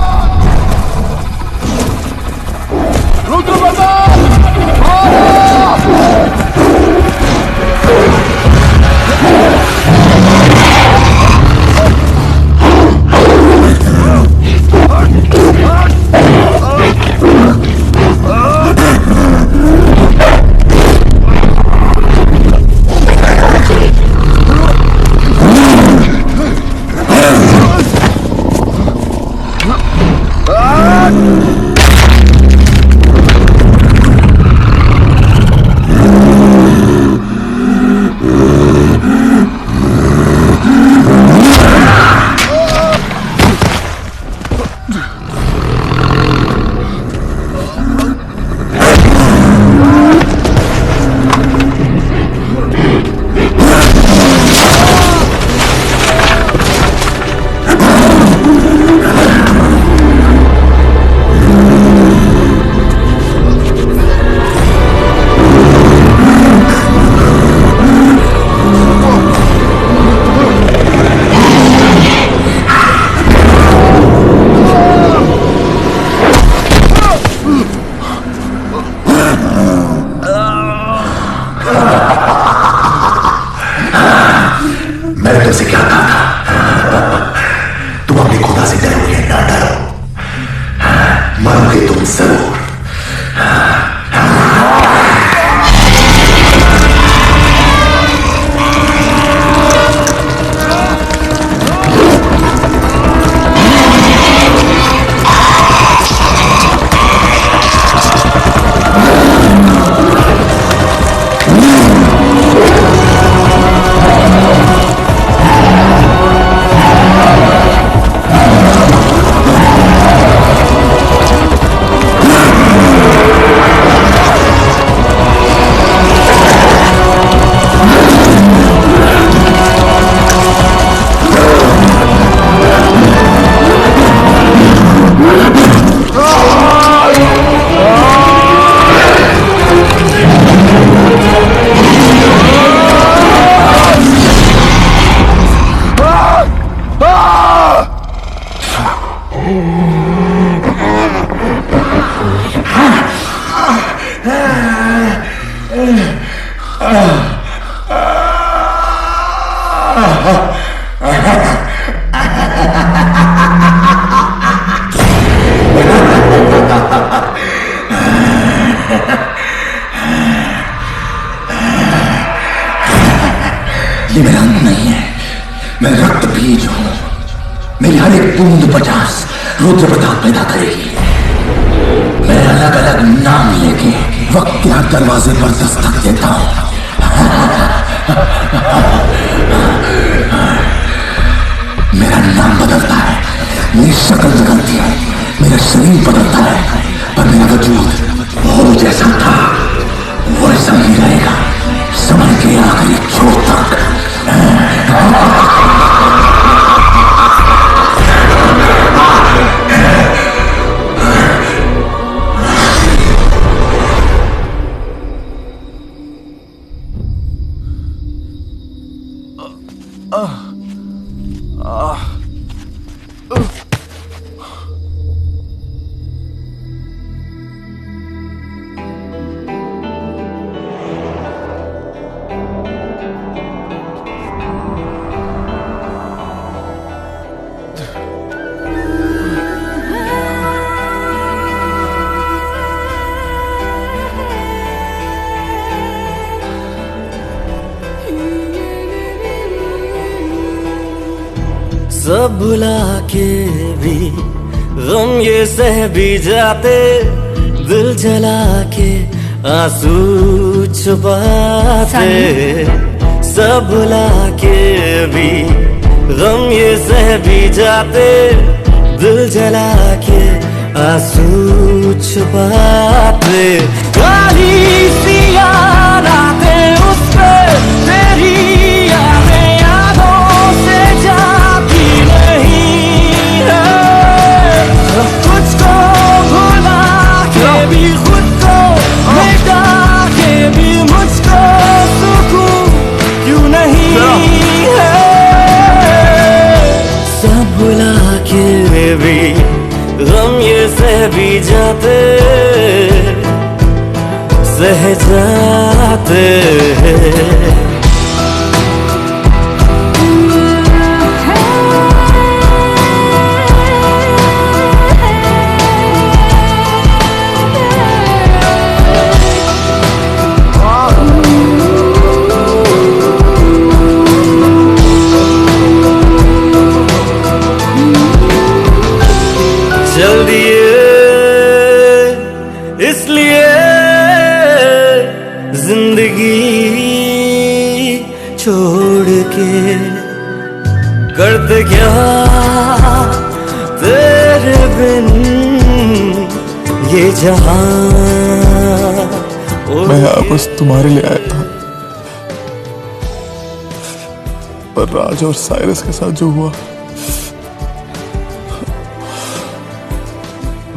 रुद्र प्रताप बाहर आ। ये मेरा अंत नहीं है, मैं रक्त बीज हूं। मेरी हर एक बूंद 50 रुद्र प्रताप पैदा करेगी। मैं अलग अलग नाम लेके वक्त के हर दरवाजे पर दस्तक देता हूं। मेरा नाम बदलता है, मेरी शक्ल बदलती है, मेरा शरीर बदलता है, पर मेरा वजूद जैसा था वैसा ही रहेगा, समझ के आखिरी छोर तक। सब भुला के भी गम ये सह भी जाते, दिल जला के आंसू छुपाते। सब भुला के भी गम ये सह भी जाते, दिल जला के आंसू छुपाते। काली सी याद आते उस पे तेरी यादें यादों से जाती नहीं है। तुझको भुला के भी खुद को मिटा के भी मुझको सुकून क्यों नहीं है। सब भुला के भी गम ये सह भी जाते, सह जाते। चल दिए इसलिए जिंदगी छोड़ के, करते क्या तेरे बिन ये जहां। मैं यहाँ बस तुम्हारे लिए आया था, पर राज और साइरस के साथ जो हुआ,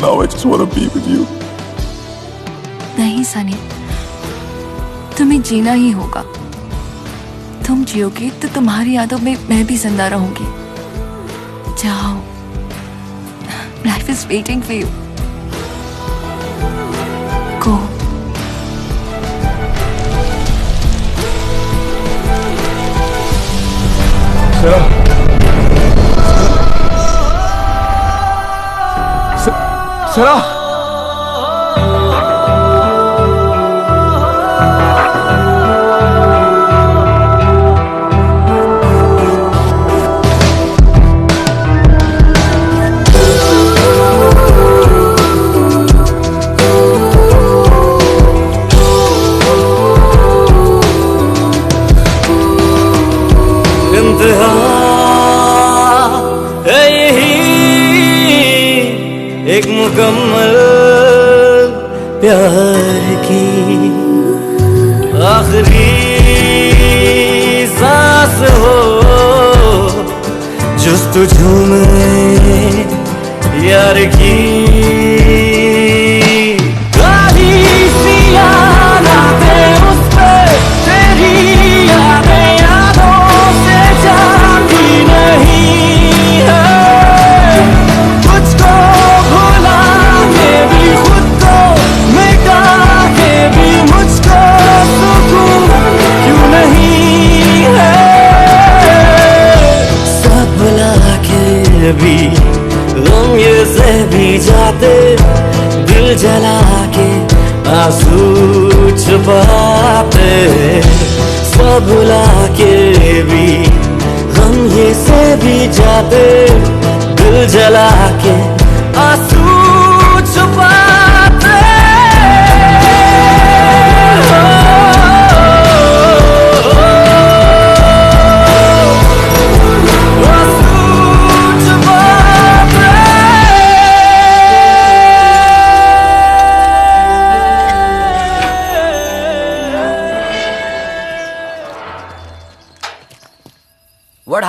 now I just want to be with you. नहीं सनी, तुम्हें जीना ही होगा। तुम जियोगे तो तुम्हारी यादों में मैं भी जिंदा रहूंगी। जाओ, life is waiting for you. Go. Sarah, इंतहा है यही एक मुकम्मल प्यार की, आखिरी सांस हो जुस्तजू में यार की। काली सी याद आते उस पे तेरी यादें यादों से जाती नहीं है। तुझको भुला के भी खुद को मिटा के भी मुझको सुकून क्यों नहीं है। सब भुला के भी गम ये सह भी जाते, दिल जला के आंसू छुपाते। सब भुला के भी गम ये सह भी जाते, दिल जला के आंसू छुपाते।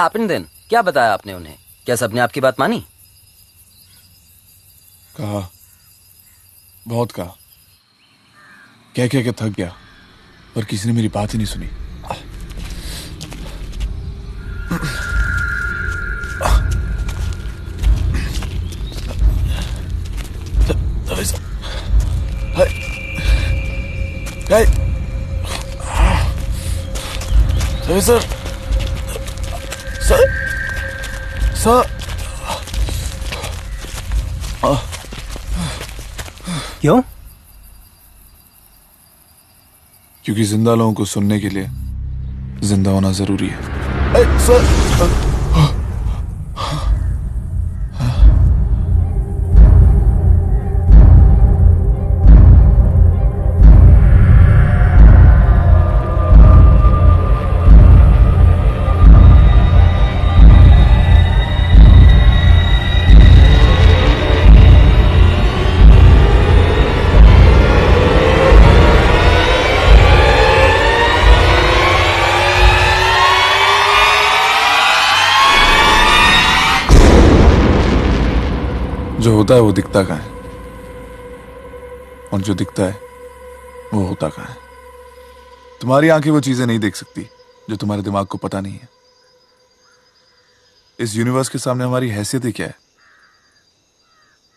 Happened then? क्या बताया आपने उन्हें? क्या सबने आपकी बात मानी? कहा, बहुत कहा, कह के थक गया, पर किसी ने मेरी बात ही नहीं सुनी। सर, क्यों? क्योंकि जिंदा लोगों को सुनने के लिए जिंदा होना जरूरी है। सर, जो होता है वो दिखता कहाँ है, और जो दिखता है वो होता कहाँ है। तुम्हारी आंखें वो चीजें नहीं देख सकती जो तुम्हारे दिमाग को पता नहीं है। इस यूनिवर्स के सामने हमारी हैसियत ही क्या है?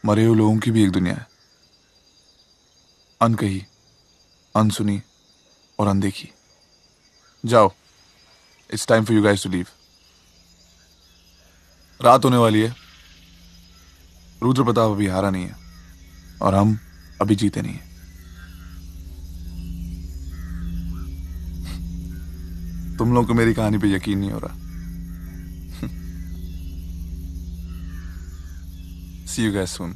मरे हुए लोगों की भी एक दुनिया है, अनकही, अनसुनी और अनदेखी। जाओ, it's time for you guys to leave. रात होने वाली है। रुद्र प्रताप अभी हारा नहीं है और हम अभी जीते नहीं हैं। तुम लोगों को मेरी कहानी पे यकीन नहीं हो रहा। See you guys soon.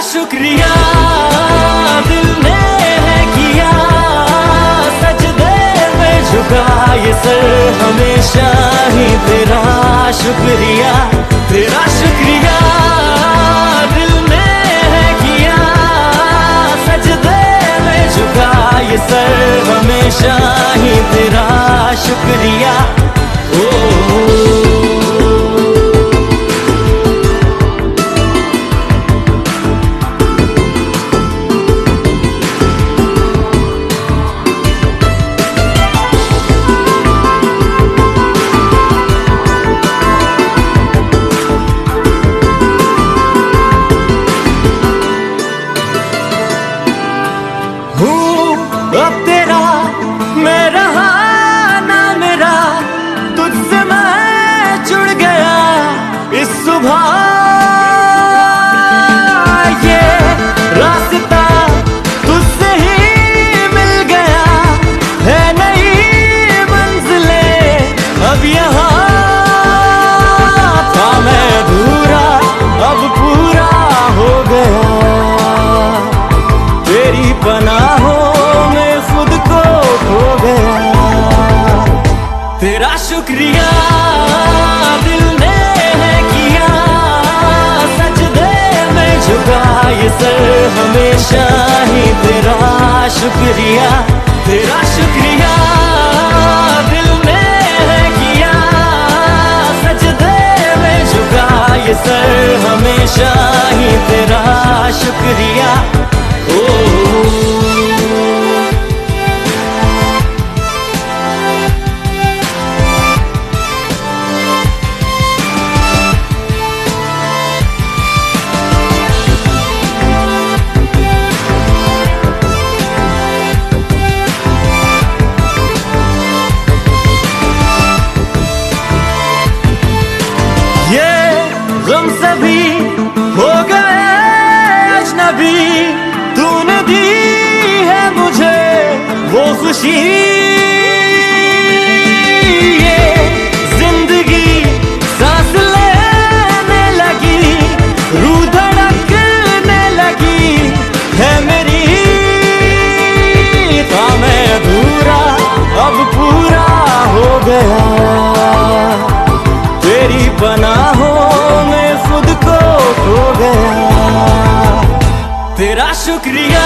शुक्रिया दिल ने है किया, सजदे में झुका ये सर हमेशा ही तेरा शुक्रिया, तेरा शुक्रिया दिल ने है किया, सजदे में झुका ये सर हमेशा ही तेरा शुक्रिया। ओ अब तेरा मैं रहा ना मेरा, हमेशा ही तेरा शुक्रिया, तेरा शुक्रिया दिल ने है किया, सजदे में झुका ये सर, हमेशा ही तेरा शुक्रिया। गम सभी हो गए अजनबी, तूने दी है मुझे वो खुशी, ये जिंदगी सांस लेने लगी, रूह धड़कने लगी है मेरी, था मैं अधूरा अब पूरा हो गया, तेरी पनाहों में खुद को खो गया, तेरा शुक्रिया।